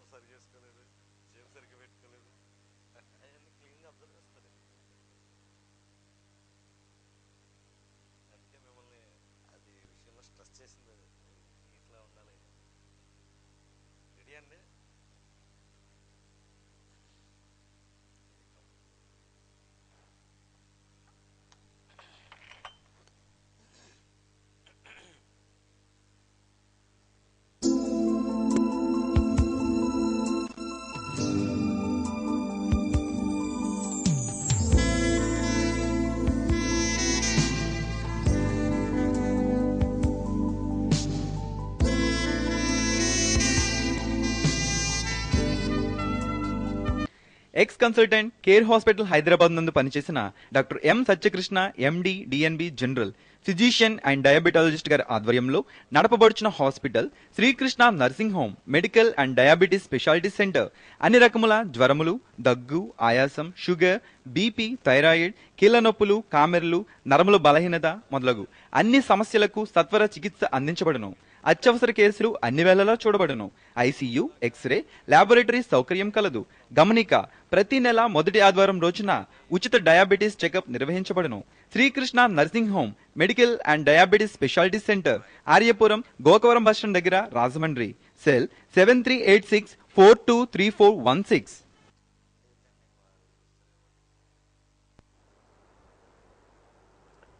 Water సరి చేసుకోలేదు, చేను సరిగ్గా పెట్టుకోలేదు, అవన్నీ క్లీన్గా అబ్జర్వ్ చేస్తారు. అందుకే మిమ్మల్ని అది విషయంలో స్ట్రెస్ చేసింది, ఇట్లా ఉండాలి. రెడీ అండి? Ex consultant Care Hospital Hyderabad నందు పనిచేసిన doctor M Satyakrishna MD DNB general physician and diabetologist గారి ఆధ్వర్యంలో నడపబడుచున్న hospital Srikrishna nursing home medical and diabetes speciality centre అన్ని రకముల జ్వరములు, దగ్గు, ఆయాసం, షుగర్, బీపీ, థైరాయిడ్, కీళ్ల నొప్పులు, కామెర్లు, నరముల బలహీనత మొదలగు అన్ని సమస్యలకు సత్వర చికిత్స అందించబడును. అత్యవసర కేసులు అన్ని వేళలా చూడబడును. ఐసీయూ, ఎక్స్రే, ల్యాబొరేటరీ సౌకర్యం కలదు. గమనిక, ప్రతి నెల మొదటి ఆదివారం రోజున ఉచిత డయాబెటీస్ చెకప్ నిర్వహించబడును. Srikrishna nursing home medical and diabetes speciality centre, Aryapuram, Gokavaram bus stand దగ్గర, రాజమండ్రి. సెల్ 7386423416.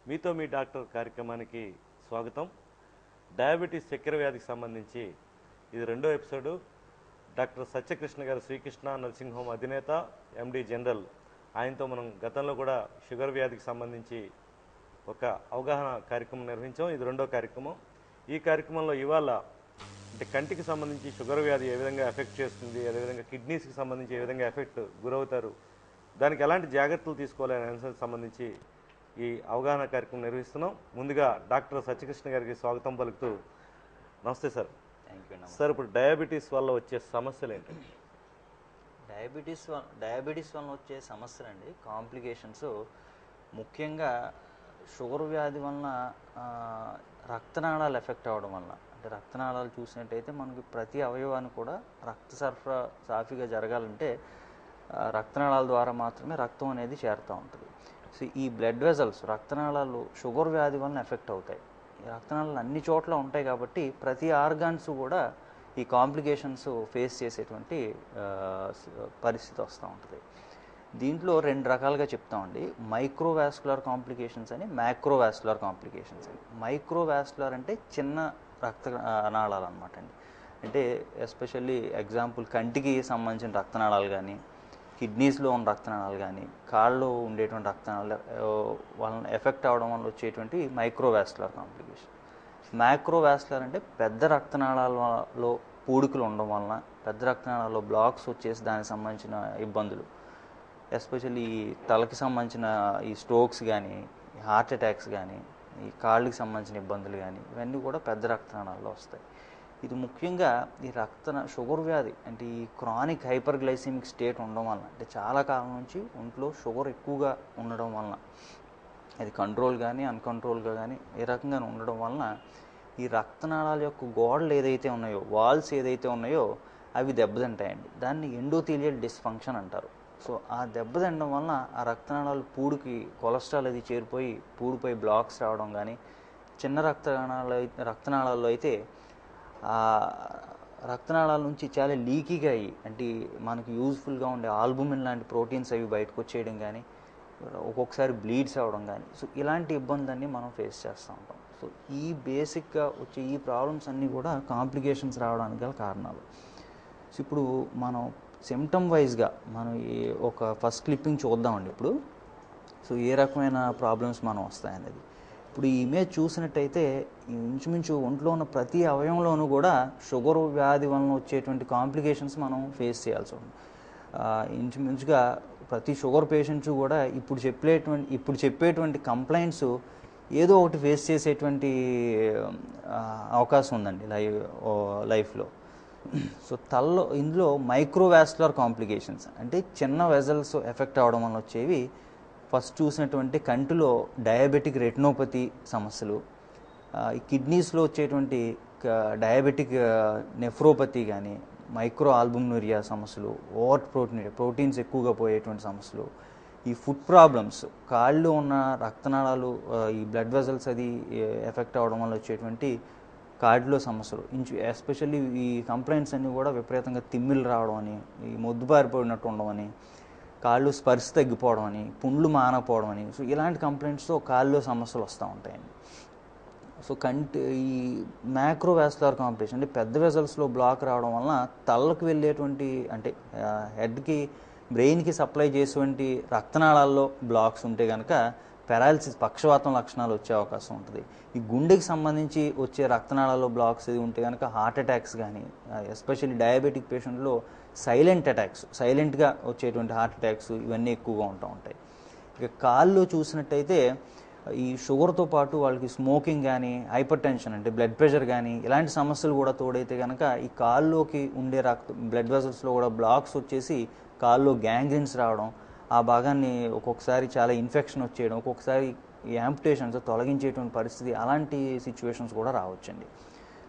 మీతో మీ డాక్టర్ కార్యక్రమానికి స్వాగతం. డయాబెటీస్ చక్కెర వ్యాధికి సంబంధించి ఇది 2వ ఎపిసోడు. డాక్టర్ సత్యకృష్ణ గారు శ్రీకృష్ణ నర్సింగ్ హోమ్ అధినేత, ఎండి జనరల్. ఆయనతో మనం గతంలో కూడా షుగర్ వ్యాధికి సంబంధించి ఒక అవగాహన కార్యక్రమం నిర్వహించాం. ఇది 2వ కార్యక్రమం. ఈ కార్యక్రమంలో ఇవాళ అంటే కంటికి సంబంధించి షుగర్ వ్యాధి ఏ విధంగా ఎఫెక్ట్ చేస్తుంది, అదేవిధంగా కిడ్నీస్కి సంబంధించి ఏ విధంగా ఎఫెక్ట్ గురవుతారు, దానికి ఎలాంటి జాగ్రత్తలు తీసుకోవాలనే అంశానికి సంబంధించి ఈ అవగాహన కార్యక్రమం నిర్వహిస్తున్నాం. ముందుగా డాక్టర్ సత్యకృష్ణ గారికి స్వాగతం పలుకుతూ, నమస్తే సార్. సార్, ఇప్పుడు డయాబెటీస్ వల్ల వచ్చే సమస్యలు ఏంటండి? డయాబెటీస్ వల్ల వచ్చే సమస్యలు అండి, కాంప్లికేషన్స్ ముఖ్యంగా షుగర్ వ్యాధి వలన రక్తనాళాలు ఎఫెక్ట్ అవ్వడం వల్ల. అంటే రక్తనాళాలు చూసినట్టయితే మనకి ప్రతి అవయవాన్ని కూడా రక్త సరఫరా సాఫీగా జరగాలంటే రక్తనాళాల ద్వారా మాత్రమే రక్తం అనేది చేరుతూ ఉంటుంది. సో ఈ బ్లడ్ వెజల్స్, రక్తనాళాలు షుగర్ వ్యాధి వలన ఎఫెక్ట్ అవుతాయి. ఈ రక్తనాళాలు అన్ని చోట్ల ఉంటాయి కాబట్టి ప్రతి ఆర్గాన్స్ కూడా ఈ కాంప్లికేషన్స్ ఫేస్ చేసేటువంటి పరిస్థితి వస్తూ ఉంటుంది. దీంట్లో 2 రకాలుగా చెప్తామండి. మైక్రోవాస్కులర్ కాంప్లికేషన్స్ అని, మ్యాక్రోవాస్కులర్ కాంప్లికేషన్స్ అని. మైక్రోవాస్కులర్ అంటే చిన్న రక్తనాళాలు అనమాట అండి. అంటే ఎస్పెషల్లీ ఎగ్జాంపుల్ కంటికి సంబంధించిన రక్తనాళాలు కానీ, కిడ్నీస్లో ఉన్న రక్తనాళాలు కానీ, కాళ్ళలో ఉండేటువంటి రక్తనాళాలు వాళ్ళని ఎఫెక్ట్ అవ్వడం వల్ల వచ్చేటువంటి మైక్రోవాస్కులర్ కాంప్లికేషన్. మ్యాక్రోవాస్కులర్ అంటే పెద్ద రక్తనాళాలలో పూడికలు ఉండడం వలన, పెద్ద రక్తనాళాల్లో బ్లాక్స్ వచ్చేసి దానికి సంబంధించిన ఇబ్బందులు, ఎస్పెషల్లీ తలకి సంబంధించిన ఈ స్ట్రోక్స్ కానీ, ఈ హార్ట్ అటాక్స్ కానీ, ఈ కాళ్ళకి సంబంధించిన ఇబ్బందులు కానీ, ఇవన్నీ కూడా పెద్ద రక్తనాళాల్లో వస్తాయి. ఇది ముఖ్యంగా ఈ షుగర్ వ్యాధి అంటే ఈ క్రానిక్ హైపర్గ్లైసిమిక్ స్టేట్ ఉండడం వలన, అంటే చాలా కాలం నుంచి ఒంట్లో షుగర్ ఎక్కువగా ఉండడం వలన, అది కంట్రోల్ కానీ అన్కంట్రోల్గా కానీ ఏ రకంగా ఉండడం వలన ఈ రక్తనాళాల యొక్క గోడలు ఏదైతే ఉన్నాయో, వాల్స్ ఏదైతే ఉన్నాయో అవి దెబ్బతింటాయండి. దాన్ని ఎండోథీలియల్ డిస్ఫంక్షన్ అంటారు. సో ఆ దెబ్బతినడం వలన ఆ రక్తనాళాలు పూడికి కొలెస్ట్రాల్ అది చేరిపోయి పూడిపోయి బ్లాక్స్ రావడం కానీ, చిన్న రక్తనాళాల్లో అయితే ఆ రక్తనాళాల నుంచి చాలా లీకీగా అయ్యి, అంటే మనకు యూజ్ఫుల్గా ఉండే ఆల్బుమిన్ లాంటి ప్రోటీన్స్ అవి బయటకు వచ్చేయడం కానీ, ఒక్కొక్కసారి బ్లీడ్స్ అవ్వడం కానీ, సో ఇలాంటి ఇబ్బందులన్నీ మనం ఫేస్ చేస్తూ ఉంటాం. సో ఈ బేసిక్గా వచ్చే ఈ ప్రాబ్లమ్స్ అన్నీ కూడా కాంప్లికేషన్స్ రావడానికి గల కారణాలు. సో ఇప్పుడు మనం సిమ్టమ్ వైజ్గా మనం ఒక ఫస్ట్ క్లిప్పింగ్ చూద్దామండి ఇప్పుడు. సో ఏ రకమైన ప్రాబ్లమ్స్ మనం వస్తాయనేది ఇప్పుడు ఈ ఇమేజ్ చూసినట్టయితే ఇంచుమించు ఒంట్లో ఉన్న ప్రతి అవయవంలోనూ కూడా షుగర్ వ్యాధి వలన వచ్చేటువంటి కాంప్లికేషన్స్ మనం ఫేస్ చేయాల్సి ఉంటుంది. ఇంచుమించుగా ప్రతి షుగర్ పేషెంట్స్ కూడా ఇప్పుడు చెప్పేటువంటి కంప్లైంట్స్ ఏదో ఒకటి ఫేస్ చేసేటువంటి అవకాశం ఉందండి లైఫ్లో. సో ఇందులో మైక్రోవాస్కులర్ కాంప్లికేషన్స్ అంటే చిన్న వెజల్స్ ఎఫెక్ట్ అవ్వడం వల్ల వచ్చేవి. ఫస్ట్ చూసినటువంటి కంటిలో డయాబెటిక్ రెటినోపతి సమస్యలు, ఈ కిడ్నీస్లో వచ్చేటువంటి డయాబెటిక్ నెఫ్రోపతి కానీ, మైక్రో ఆల్బుమినూరియా సమస్యలు, ఓవర్ ప్రోటీన్స్ ఎక్కువగా పోయేటువంటి సమస్యలు, ఈ ఫుడ్ ప్రాబ్లమ్స్, కాళ్ళు ఉన్న రక్తనాళాలు ఈ బ్లడ్ వెజల్స్ అది ఎఫెక్ట్ అవ్వడం వల్ల వచ్చేటువంటి కాళ్ళలో సమస్యలు, ఎస్పెషల్లీ ఈ కంప్లైంట్స్ అన్నీ కూడా విపరీతంగా తిమ్మిళ్ళు రావడం అని, ఈ మొద్దుబారిపోయినట్టు ఉండడం అని, కాళ్ళు స్పర్శ తగ్గిపోవడం అని, పుండ్లు మానకపోవడం అని, సో ఇలాంటి కంప్లైంట్స్తో కాళ్ళలో సమస్యలు వస్తూ ఉంటాయండి. సో ఈ మ్యాక్రోవాస్కులర్ కాంప్లికేషన్ అంటే పెద్ద వెజల్స్లో బ్లాక్ రావడం వలన తలకు వెళ్ళేటువంటి అంటే హెడ్కి బ్రెయిన్కి సప్లై చేసేటువంటి రక్తనాళాల్లో బ్లాక్స్ ఉంటే కనుక పెరాలిసిస్, పక్షవాతం లక్షణాలు వచ్చే అవకాశం ఉంటుంది. ఈ గుండెకి సంబంధించి వచ్చే రక్తనాళాల్లో బ్లాక్స్ ఇది ఉంటే కనుక హార్ట్ అటాక్స్ కానీ, ఎస్పెషల్లీ డయాబెటిక్ పేషెంట్లో సైలెంట్ అటాక్స్, సైలెంట్గా వచ్చేటువంటి హార్ట్ అటాక్స్ ఇవన్నీ ఎక్కువగా ఉంటాయి. ఇక కాళ్ళు చూసినట్టయితే ఈ షుగర్తో పాటు వాళ్ళకి స్మోకింగ్ కానీ, హైపర్ టెన్షన్ అంటే బ్లడ్ ప్రెషర్ కానీ ఇలాంటి సమస్యలు కూడా తోడైతే కనుక ఈ కాళ్ళలోకి ఉండే బ్లడ్ వెజల్స్లో కూడా బ్లాక్స్ వచ్చేసి కాల్లో గ్యాంగ్రీన్స్ రావడం, ఆ భాగాన్ని ఒక్కొక్కసారి చాలా ఇన్ఫెక్షన్ వచ్చేయడం, ఒక్కొక్కసారి యాంపుటేషన్స్ తొలగించేటువంటి పరిస్థితి, అలాంటి సిచ్యువేషన్స్ కూడా రావచ్చండి.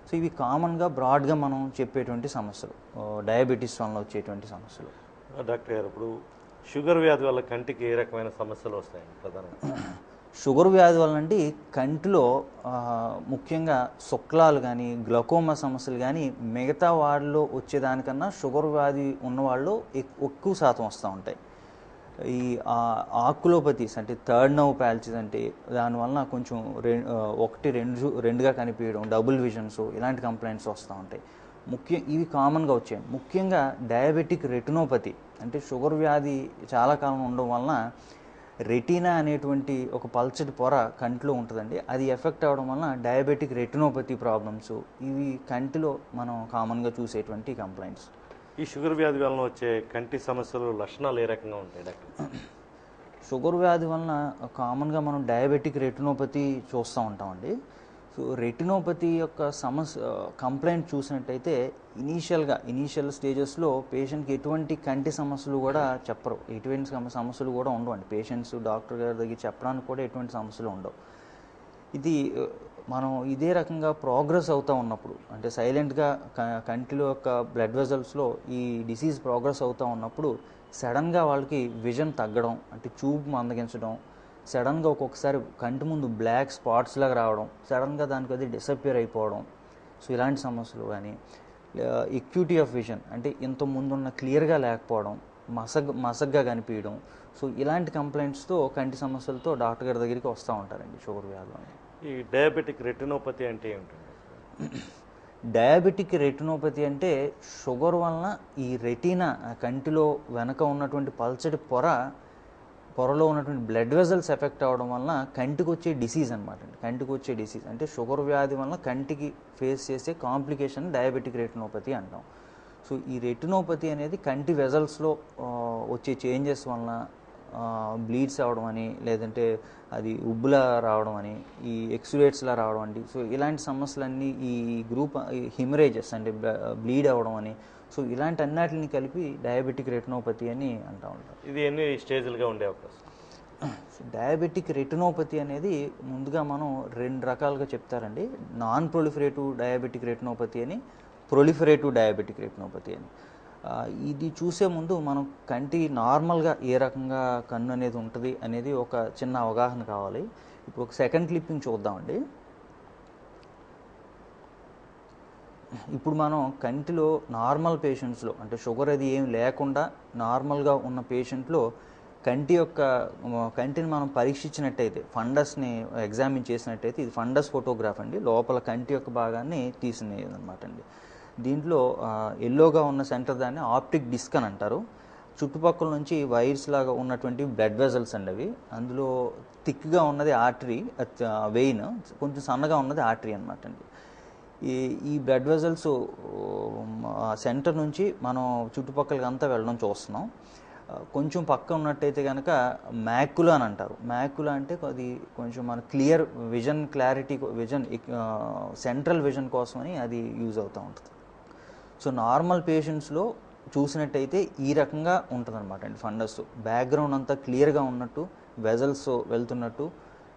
సో ఇవి కామన్గా బ్రాడ్గా మనం చెప్పేటువంటి సమస్యలు, డయాబెటీస్ వల్ల వచ్చేటువంటి సమస్యలు. డాక్టర్ గారు, ఇప్పుడు షుగర్ వ్యాధి వల్ల కంటికి ఏ రకమైన సమస్యలు వస్తాయండి ప్రధానంగా? షుగర్ వ్యాధి వల్ల అండి కంటిలో ముఖ్యంగా శుక్లాలు కానీ, గ్లకోమా సమస్యలు కానీ మిగతా వాళ్ళలో వచ్చేదానికన్నా షుగర్ వ్యాధి ఉన్నవాళ్ళు ఎక్కువ శాతం వస్తూ ఉంటాయి. ఈ ఆకులోపతీస్ అంటే థర్డ్ నర్వ్ ప్యాల్సీస్ అంటే దానివల్ల కొంచెం రెండుగా కనిపించడం, డబుల్ విజన్స్ ఇలాంటి కంప్లైంట్స్ వస్తూ ఉంటాయి. ఇవి కామన్గా వచ్చాయి. ముఖ్యంగా డయాబెటిక్ రెటినోపతి అంటే షుగర్ వ్యాధి చాలా కాలం ఉండడం వలన రెటీనా అనేటువంటి ఒక పల్చటి పొర కంటిలో ఉంటుందండి. అది ఎఫెక్ట్ అవ్వడం వలన డయాబెటిక్ రెటినోపతి ప్రాబ్లమ్స్, ఇవి కంటిలో మనం కామన్గా చూసేటువంటి కంప్లైంట్స్. ఈ షుగర్ వ్యాధి వలన వచ్చే కంటి సమస్యలు లక్షణాలు ఏ రకంగా ఉంటాయి డాక్టర్? షుగర్ వ్యాధి వలన కామన్గా మనం డయాబెటిక్ రెటినోపతి చూస్తూ ఉంటామండి. సో రెటినోపతి యొక్క కంప్లైంట్ చూసినట్టయితే ఇనీషియల్ స్టేజెస్లో పేషెంట్కి ఎటువంటి కంటి సమస్యలు కూడా చెప్పరు, ఎటువంటి సమస్యలు కూడా ఉండవండి. పేషెంట్స్ డాక్టర్ గారి దగ్గర చెప్పడానికి కూడా ఎటువంటి సమస్యలు ఉండవు. ఇది మనం ఇదే రకంగా ప్రోగ్రెస్ అవుతూ ఉన్నప్పుడు అంటే సైలెంట్గా కంటిలో యొక్క బ్లడ్ వెజల్స్లో ఈ డిసీజ్ ప్రోగ్రెస్ అవుతూ ఉన్నప్పుడు సడన్గా వాళ్ళకి విజన్ తగ్గడం అంటే చూపు మందగించడం, సడన్గా ఒక్కొక్కసారి కంటి ముందు బ్లాక్ స్పాట్స్ లాగా రావడం, సడన్గా దానికి అది డిసప్పియర్ అయిపోవడం, సో ఇలాంటి సమస్యలు కానీ, ఎక్యూటీ ఆఫ్ విజన్ అంటే ఇంత ముందున్న క్లియర్గా లేకపోవడం, మసగ్గా కనిపించడం, సో ఇలాంటి కంప్లైంట్స్తో కంటి సమస్యలతో డాక్టర్ గారి దగ్గరికి వస్తూ ఉంటారండి షుగర్ వ్యాధిలో. ఈ డయాబెటిక్ రెటినోపతి అంటే ఏమిటండి? డయాబెటిక్ రెటినోపతి అంటే షుగర్ వలన ఈ రెటీనా కంటిలో వెనక ఉన్నటువంటి పల్చటి పొరలో ఉన్నటువంటి బ్లడ్ వెజల్స్ ఎఫెక్ట్ అవ్వడం వలన కంటికి వచ్చే డిసీజ్ అనమాట అండి. కంటికి వచ్చే డిసీజ్ అంటే షుగర్ వ్యాధి వలన కంటికి ఫేస్ చేసే కాంప్లికేషన్ డయాబెటిక్ రెటినోపతి అంటాం. సో ఈ రెటినోపతి అనేది కంటి వెజల్స్లో వచ్చే చేంజెస్ వలన బ్లీడ్స్ అవ్వడం అని, లేదంటే అది ఉబ్బులా రావడం అని, ఈ ఎక్సులేట్స్లా రావడం అండి. సో ఇలాంటి సమస్యలన్నీ ఈ గ్రూప్ హిమరేజెస్ అంటే బ్లీడ్ అవ్వడం అని, సో ఇలాంటి అన్నిటిని కలిపి డయాబెటిక్ రెటినోపతి అని అంటూ ఉంటాం. ఇది ఎన్ని స్టేజ్లుగా ఉండే అవకాశం? డయాబెటిక్ రెటినోపతి అనేది ముందుగా మనం 2 రకాలుగా చెప్తారండి. నాన్ ప్రొలిఫరేటివ్ డయాబెటిక్ రెటినోపతి అని, ప్రొలిఫరేటివ్ డయాబెటిక్ రెటినోపతి అని. ఇది చూసే ముందు మనం కంటి నార్మల్గా ఏ రకంగా కన్ను అనేది ఉంటుంది అనేది ఒక చిన్న అవగాహన కావాలి. ఇప్పుడు ఒక సెకండ్ క్లిప్పింగ్ చూద్దామండి. ఇప్పుడు మనం కంటిలో నార్మల్ పేషెంట్స్లో అంటే షుగర్ అది ఏం లేకుండా నార్మల్గా ఉన్న పేషెంట్లో కంటిని మనం పరీక్షించినట్టయితే, ఫండస్ని ఎగ్జామిన్ చేసినట్టయితే, ఇది ఫండస్ ఫోటోగ్రాఫ్ అండి, లోపల కంటి యొక్క భాగాన్ని తీసినది అనమాట అండి. దీంట్లో ఎల్లోగా ఉన్న సెంటర్ దాన్ని ఆప్టిక్ డిస్క్ అని అంటారు. చుట్టుపక్కల నుంచి వైర్స్ లాగా ఉన్నటువంటి బ్లడ్ వెజల్స్ అండి అవి. అందులో థిక్గా ఉన్నది ఆర్టరీ, వెయిన్, కొంచెం సన్నగా ఉన్నది ఆర్టరీ అనమాట అండి. ఈ బ్లడ్ వెజల్స్ సెంటర్ నుంచి మనం చుట్టుపక్కలకి అంతా వెళ్ళడం చూస్తున్నాం. కొంచెం పక్క ఉన్నట్టయితే కనుక మ్యాక్యులా అని అంటారు. మ్యాక్యులా అంటే అది కొంచెం మన clear clarity vision central vision కోసమని అది యూజ్ అవుతూ ఉంటుంది. సో నార్మల్ పేషెంట్స్లో చూసినట్టయితే ఈ రకంగా ఉంటుంది అనమాట అండి. ఫండస్ బ్యాక్గ్రౌండ్ అంతా క్లియర్గా ఉన్నట్టు, వెజల్స్ వెళ్తున్నట్టు,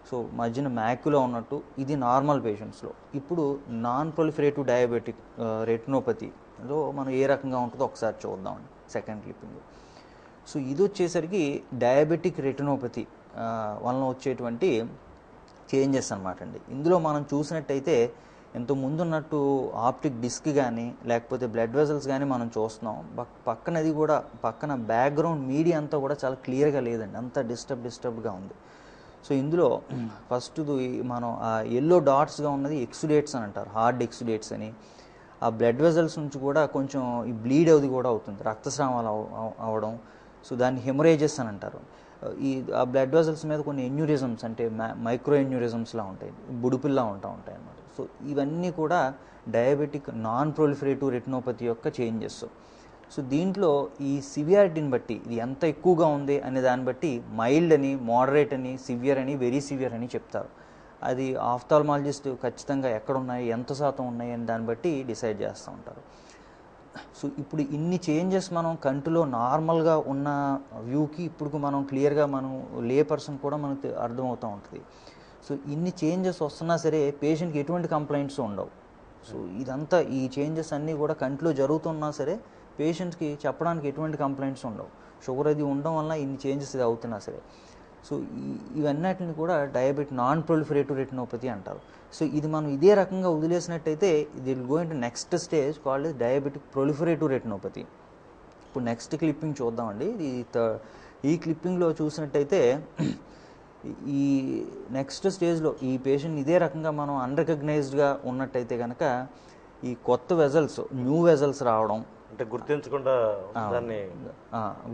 సో మధ్యన మ్యాక్యులా ఉన్నట్టు, ఇది నార్మల్ పేషెంట్స్లో. ఇప్పుడు నాన్ ప్రొలిఫరేటివ్ డయాబెటిక్ రెటినోపతి లో మనం ఏ రకంగా ఉంటుందో ఒకసారి చూద్దాం సెకండ్ క్లిప్పింగ్. సో ఇది వచ్చేసరికి డయాబెటిక్ రెటినోపతి వలన వచ్చేటువంటి చేంజెస్ అనమాట అండి. ఇందులో మనం చూసినట్టయితే ఎంతో ముందున్నట్టు ఆప్టిక్ డిస్క్ కానీ లేకపోతే బ్లడ్ వెజల్స్ కానీ మనం చూస్తున్నాం. పక్కనది కూడా పక్కన బ్యాక్గ్రౌండ్ మీడియా అంతా కూడా చాలా క్లియర్గా లేదండి, అంతా డిస్టర్బ్గా ఉంది. సో ఇందులో ఫస్ట్ మనం ఆ ఎల్లో డాట్స్గా ఉన్నది ఎక్సుడేట్స్ అని అంటారు, హార్డ్ ఎక్సుడేట్స్ అని. ఆ బ్లడ్ వెజల్స్ నుంచి కూడా కొంచెం ఈ బ్లీడ్ అది కూడా అవుతుంది, రక్తస్రావాలు అవడం. సో దాన్ని హెమరేజెస్ అని అంటారు. ఆ బ్లడ్ వెజల్స్ మీద కొన్ని ఎన్యూరిజమ్స్ అంటే మైక్రో ఎన్యూరిజమ్స్లా ఉంటాయి, బుడుపుల్లా ఉంటాయి అన్నమాట. సో ఇవన్నీ కూడా డయాబెటిక్ నాన్ ప్రొలిఫరేటివ్ రెటినోపతి యొక్క చేంజెస్. సో దీంట్లో ఈ సివియారిటీని బట్టి ఇది ఎంత ఎక్కువగా ఉంది అనే దాన్ని బట్టి మైల్డ్ అని, మోడరేట్ అని, సివియర్ అని, వెరీ సివియర్ అని చెప్తారు. అది ఆఫ్థాల్మాలజిస్ట్ ఖచ్చితంగా ఎక్కడ ఉన్నాయి, ఎంత శాతం ఉన్నాయి అని దాన్ని బట్టి డిసైడ్ చేస్తూ ఉంటారు. సో ఇప్పుడు ఇన్ని చేంజెస్ మనం కంటిలో నార్మల్గా ఉన్న వ్యూకి ఇప్పుడు మనం క్లియర్గా మనం లే పర్సన్ కూడా మనకు అర్థమవుతూ ఉంటుంది. సో ఇన్ని చేంజెస్ వస్తున్నా సరే పేషెంట్కి ఎటువంటి కంప్లైంట్స్ ఉండవు. సో ఇదంతా ఈ చేంజెస్ అన్నీ కూడా కంటిలో జరుగుతున్నా సరే పేషెంట్స్కి చెప్పడానికి ఎటువంటి కంప్లైంట్స్ ఉండవు. షుగర్ అది ఉండడం వల్ల ఇన్ని చేంజెస్ ఇది అవుతున్నా సరే. సో ఇవన్నిటిని కూడా డయాబెటిక్ నాన్ ప్రొలిఫరేటివ్ రెటినోపతి అంటారు. సో ఇది మనం ఇదే రకంగా వదిలేసినట్టయితే ఇది will go into next stage called diabetic proliferative retinopathy. ఇప్పుడు నెక్స్ట్ క్లిప్పింగ్ చూద్దామండి. ఈ క్లిప్పింగ్లో చూసినట్టయితే ఈ నెక్స్ట్ స్టేజ్లో ఈ పేషెంట్ ఇదే రకంగా మనం అన్రికగ్నైజ్డ్గా ఉన్నట్టయితే కనుక ఈ కొత్త వెజల్స్, న్యూ వెజల్స్ రావడం, అంటే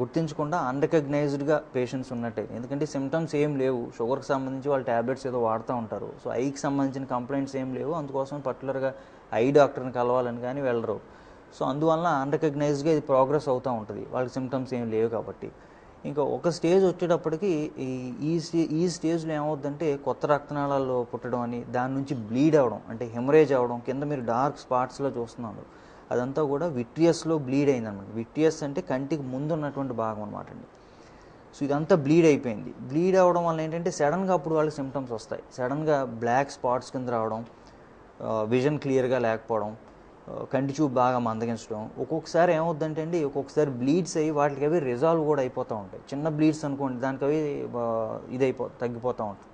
గుర్తించకుండా అన్రికగ్నైజ్డ్గా పేషెంట్స్ ఉన్నట్టయితే, ఎందుకంటే సిమ్టమ్స్ ఏం లేవు, షుగర్కి సంబంధించి వాళ్ళు ట్యాబ్లెట్స్ ఏదో వాడుతూ ఉంటారు. సో ఐకి సంబంధించిన కంప్లైంట్స్ ఏం లేవు, అందుకోసం పర్టికులర్గా ఐ డాక్టర్ని కలవాలని కానీ వెళ్ళరు. సో అందువల్ల అన్రికగ్నైజ్డ్గా ఇది ప్రోగ్రెస్ అవుతూ ఉంటుంది, వాళ్ళకి సిమ్టమ్స్ ఏం లేవు కాబట్టి. ఇంకా ఒక స్టేజ్ వచ్చేటప్పటికి ఈ స్టేజ్లో ఏమవుద్దంటే కొత్త రక్తనాళాలు పుట్టడం అని, దాని నుంచి బ్లీడ్ అవ్వడం అంటే హెమరేజ్ అవ్వడం. కింద మీరు డార్క్ స్పాట్స్లో చూస్తున్నారు, అదంతా కూడా విట్రియస్లో బ్లీడ్ అయిందనమాట. విట్రియస్ అంటే కంటికి ముందు ఉన్నటువంటి భాగం అనమాట అండి. సో ఇదంతా బ్లీడ్ అయిపోయింది. బ్లీడ్ అవ్వడం వల్ల ఏంటంటే సడన్గా అప్పుడు వాళ్ళకి సిమ్టమ్స్ వస్తాయి. సడన్గా బ్లాక్ స్పాట్స్ కింద రావడం, విజన్ క్లియర్గా లేకపోవడం, కంటి చూపు బాగా మందగించడం. ఒక్కొక్కసారి ఏమవుద్దంటే అండి, ఒక్కొక్కసారి బ్లీడ్స్ అయ్యి వాటికి అవి రిజాల్వ్ కూడా అయిపోతూ ఉంటాయి. చిన్న బ్లీడ్స్ అనుకోండి, దానికి అవి తగ్గిపోతూ ఉంటాయి.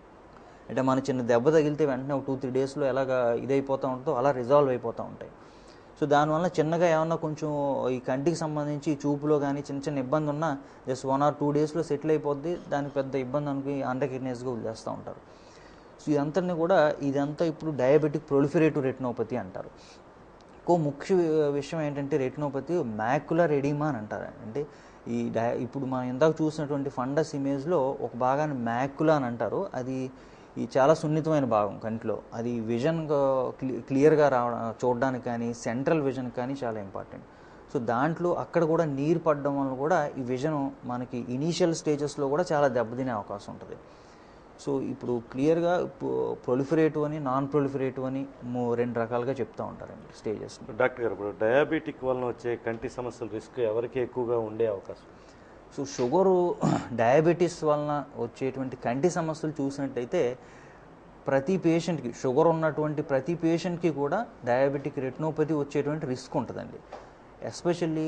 అంటే మన చిన్న దెబ్బ తగిలితే వెంటనే ఒక 2-3 డేస్లో ఎలాగ ఇదైపోతూ ఉంటుందో అలా రిజాల్వ్ అయిపోతూ ఉంటాయి. సో దానివల్ల చిన్నగా ఏమన్నా కొంచెం ఈ కంటికి సంబంధించి చూపులో కానీ చిన్న ఇబ్బంది ఉన్నా జస్ట్ 1 or 2 డేస్లో సెటిల్ అయిపోద్ది. దానికి పెద్ద ఇబ్బంది అనుకుని అన్రికగ్నైజ్గా వదిలేస్తూ ఉంటారు. సో ఇదంతా ఇప్పుడు డయాబెటిక్ ప్రొలిఫరేటివ్ రెటినోపతి అంటారు. ఇంకో ముఖ్య విషయం ఏంటంటే రెటినోపతి మ్యాక్యులర్ ఎడిమా అని అంటారు. అంటే ఇప్పుడు మనం ఇందాక చూసినటువంటి ఫండస్ ఇమేజ్లో ఒక భాగాన్ని మ్యాక్యులా అని అంటారు. అది చాలా సున్నితమైన భాగం కంటిలో. అది విజన్ క్లియర్గా చూడడానికి కానీ సెంట్రల్ విజన్ కానీ చాలా ఇంపార్టెంట్. సో దాంట్లో అక్కడ కూడా నీరు పడడం వల్ల కూడా ఈ విజన్ మనకి ఇనీషియల్ స్టేజెస్లో కూడా చాలా దెబ్బతినే అవకాశం ఉంటుంది. సో ఇప్పుడు క్లియర్గా ప్రొలిఫరేటివ్ అని, నాన్ ప్రొలిఫరేటివ్ అని 2 రకాలుగా చెప్తూ ఉంటారండి స్టేజెస్. డాక్టర్ గారు, ఇప్పుడు డయాబెటిక్ వలన వచ్చే కంటి సమస్యల రిస్క్ ఎవరికి ఎక్కువగా ఉండే అవకాశం? సో షుగరు, డయాబెటీస్ వలన వచ్చేటువంటి కంటి సమస్యలు చూసినట్టయితే ప్రతి పేషెంట్కి, షుగర్ ఉన్నటువంటి ప్రతి పేషెంట్కి కూడా డయాబెటిక్ రెటినోపతి వచ్చేటువంటి రిస్క్ ఉంటుందండి. ఎస్పెషల్లీ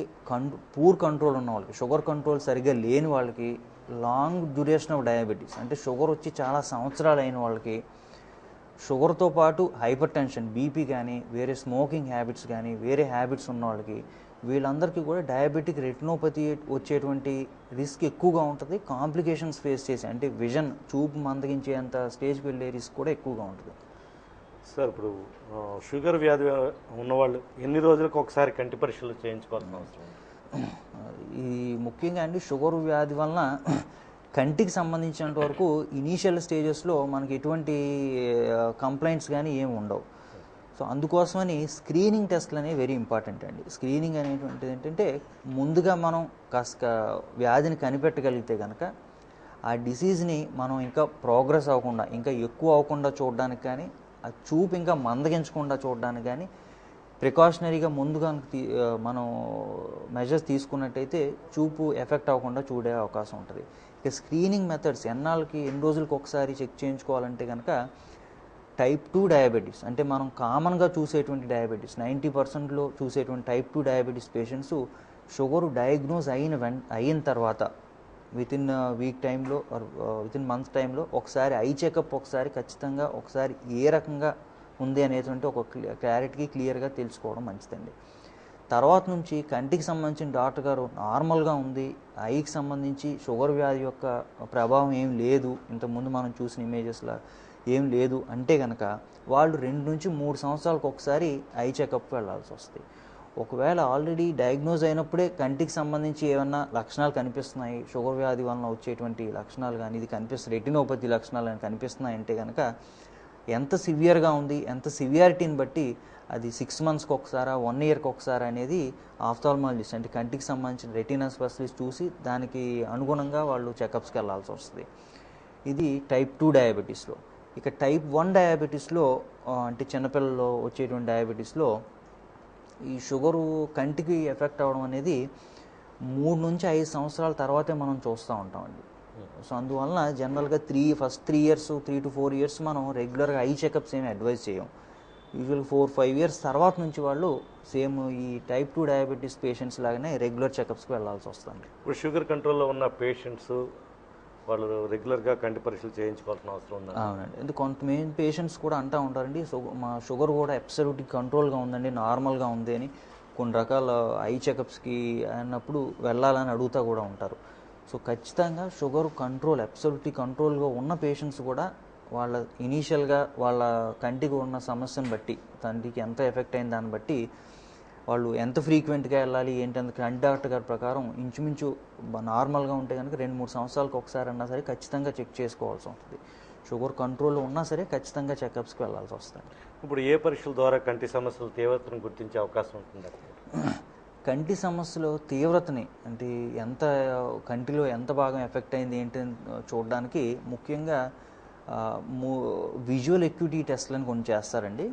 పూర్ కంట్రోల్ ఉన్న వాళ్ళకి, షుగర్ కంట్రోల్ సరిగ్గా లేని వాళ్ళకి, లాంగ్ డ్యూరేషన్ ఆఫ్ డయాబెటీస్ అంటే షుగర్ వచ్చి చాలా సంవత్సరాలు అయిన వాళ్ళకి, షుగర్తో పాటు హైపర్ టెన్షన్, బీపీ కానీ, వేరే స్మోకింగ్ హ్యాబిట్స్ కానీ, వేరే హ్యాబిట్స్ ఉన్న వాళ్ళకి, వీళ్ళందరికీ కూడా డయాబెటిక్ రెటినోపతి వచ్చేటువంటి రిస్క్ ఎక్కువగా ఉంటుంది. కాంప్లికేషన్స్ ఫేస్ చేసి అంటే విజన్, చూపు మందగించేంత స్టేజ్కి వెళ్ళే రిస్క్ కూడా ఎక్కువగా ఉంటుంది. సార్, ఇప్పుడు షుగర్ వ్యాధి ఉన్నవాళ్ళు ఎన్ని రోజులకు ఒకసారి కంటి పరీక్షలు చేయించుకోవాల్సిన అవసరం? ఈ ముఖ్యంగా అండి షుగర్ వ్యాధి వలన కంటికి సంబంధించినంత వరకు ఇనీషియల్ స్టేజెస్లో మనకి ఎటువంటి కంప్లైంట్స్ కానీ ఏమి ఉండవు. సో అందుకోసమని స్క్రీనింగ్ టెస్ట్లు అనేవి వెరీ ఇంపార్టెంట్ అండి. స్క్రీనింగ్ అనేటువంటిది ఏంటంటే ముందుగా మనం కాస్త వ్యాధిని కనిపెట్టగలిగితే కనుక ఆ డిసీజ్ని మనం ఇంకా ప్రోగ్రెస్ అవ్వకుండా, ఇంకా ఎక్కువ అవ్వకుండా చూడడానికి కానీ, ఆ చూపు ఇంకా మందగించకుండా చూడడానికి కానీ ప్రికాషనరీగా ముందుగా మనం మెజర్స్ తీసుకున్నట్టయితే చూపు ఎఫెక్ట్ అవ్వకుండా చూడే అవకాశం ఉంటుంది. ఇక స్క్రీనింగ్ మెథడ్స్ ఎన్ని రోజులకు ఒకసారి చెక్ చేయించుకోవాలంటే కనుక టైప్ 2 డయాబెటీస్ అంటే మనం కామన్గా చూసేటువంటి డయాబెటీస్ 90%లో చూసేటువంటి type 2 diabetes patients sugar diagnose అయిన తర్వాత వితిన్ వీక్ టైంలో వితిన్ మంత్ టైంలో ఒకసారి ఐ చెకప్ ఒకసారి ఖచ్చితంగా ఒకసారి ఏ రకంగా ఉంది అనేటువంటి ఒక క్లియర్గా తెలుసుకోవడం మంచిదండి. తర్వాత నుంచి కంటికి సంబంధించిన డాక్టర్ గారు నార్మల్గా ఉంది, ఐకి సంబంధించి షుగర్ వ్యాధి యొక్క ప్రభావం ఏం లేదు, ఇంతకుముందు మనం చూసిన ఇమేజెస్లో ఏం లేదు అంటే కనుక వాళ్ళు 2 నుంచి 3 సంవత్సరాలకు ఒకసారి ఐ చెకప్కి వెళ్ళాల్సి వస్తుంది. ఒకవేళ ఆల్రెడీ డయాగ్నోజ్ అయినప్పుడే కంటికి సంబంధించి ఏమన్నా లక్షణాలు కనిపిస్తున్నాయి, షుగర్ వ్యాధి వలన వచ్చేటువంటి లక్షణాలు కానీ ఇది కనిపిస్తుంది, రెటినోపతి లక్షణాలు కానీ కనిపిస్తున్నాయి అంటే కనుక ఎంత సివియర్గా ఉంది, ఎంత సివియారిటీని బట్టి అది 6 మంత్స్కి ఒకసారా 1 ఇయర్కి ఒకసారి అనేది ఆఫ్థాల్మాలజిస్ట్ అంటే కంటికి సంబంధించిన రెటీనా స్పెషలిస్ట్ చూసి దానికి అనుగుణంగా వాళ్ళు చెకప్స్కి వెళ్ళాల్సి వస్తుంది. ఇది టైప్ 2 డయాబెటీస్లో. ఇక టైప్ 1 డయాబెటీస్లో అంటే చిన్నపిల్లల్లో వచ్చేటువంటి డయాబెటీస్లో ఈ షుగరు కంటికి ఎఫెక్ట్ అవ్వడం అనేది 3 నుంచి 5 సంవత్సరాల తర్వాతే మనం చూస్తూ ఉంటామండి. సో అందువలన జనరల్గా ఫస్ట్ 3 ఇయర్స్ 3 to 4 ఇయర్స్ మనం రెగ్యులర్గా ఐ చెకప్స్ ఏమి అడ్వైజ్ చేయం. యూజువల్ 4-5 ఇయర్స్ తర్వాత నుంచి వాళ్ళు సేమ్ ఈ టైప్ 2 డయాబెటీస్ పేషెంట్స్ లాగానే రెగ్యులర్ చెకప్స్కి వెళ్ళాల్సి వస్తుంది. ఇప్పుడు షుగర్ కంట్రోల్లో ఉన్న పేషెంట్స్ వాళ్ళు రెగ్యులర్గా కంటి పరీక్షలు చేయించుకోవాల్సిన అవసరం ఉంది. అవునండి, ఎందుకు కొంతమంది పేషెంట్స్ కూడా అంటూ ఉంటారండి మా షుగర్ కూడా అబ్సల్యూట్లీ కంట్రోల్గా ఉందండి, నార్మల్గా ఉంది అని కొన్ని రకాల ఐ చెకప్స్కి అన్నప్పుడు వెళ్ళాలని అడుగుతూ కూడా ఉంటారు. సో ఖచ్చితంగా షుగర్ కంట్రోల్ అబ్సల్యూట్లీ కంట్రోల్గా ఉన్న పేషెంట్స్ కూడా వాళ్ళ ఇనీషియల్గా వాళ్ళ కంటికి ఉన్న సమస్యను బట్టి కంటికి ఎంత ఎఫెక్ట్ అయిన దాన్ని బట్టి వాళ్ళు ఎంత ఫ్రీక్వెంట్గా వెళ్ళాలి ఏంటంటే కంటి డాక్టర్ గారి ప్రకారం ఇంచుమించు నార్మల్గా ఉంటే కనుక 2-3 సంవత్సరాలకు ఒకసారి అన్నా సరే ఖచ్చితంగా చెక్ చేసుకోవాల్సి ఉంటుంది. షుగర్ కంట్రోల్లో ఉన్నా సరే ఖచ్చితంగా చెకప్స్కి వెళ్ళాల్సి వస్తుంది. ఇప్పుడు ఏ పరీక్షల ద్వారా కంటి సమస్యల తీవ్రతను గుర్తించే అవకాశం ఉంటుంది? కంటి సమస్యలో తీవ్రతని అంటే ఎంత కంటిలో ఎంత భాగం ఎఫెక్ట్ అయింది ఏంటి చూడడానికి ముఖ్యంగా విజువల్ ఎక్యూటీ టెస్ట్లను కొన్ని చేస్తారండి.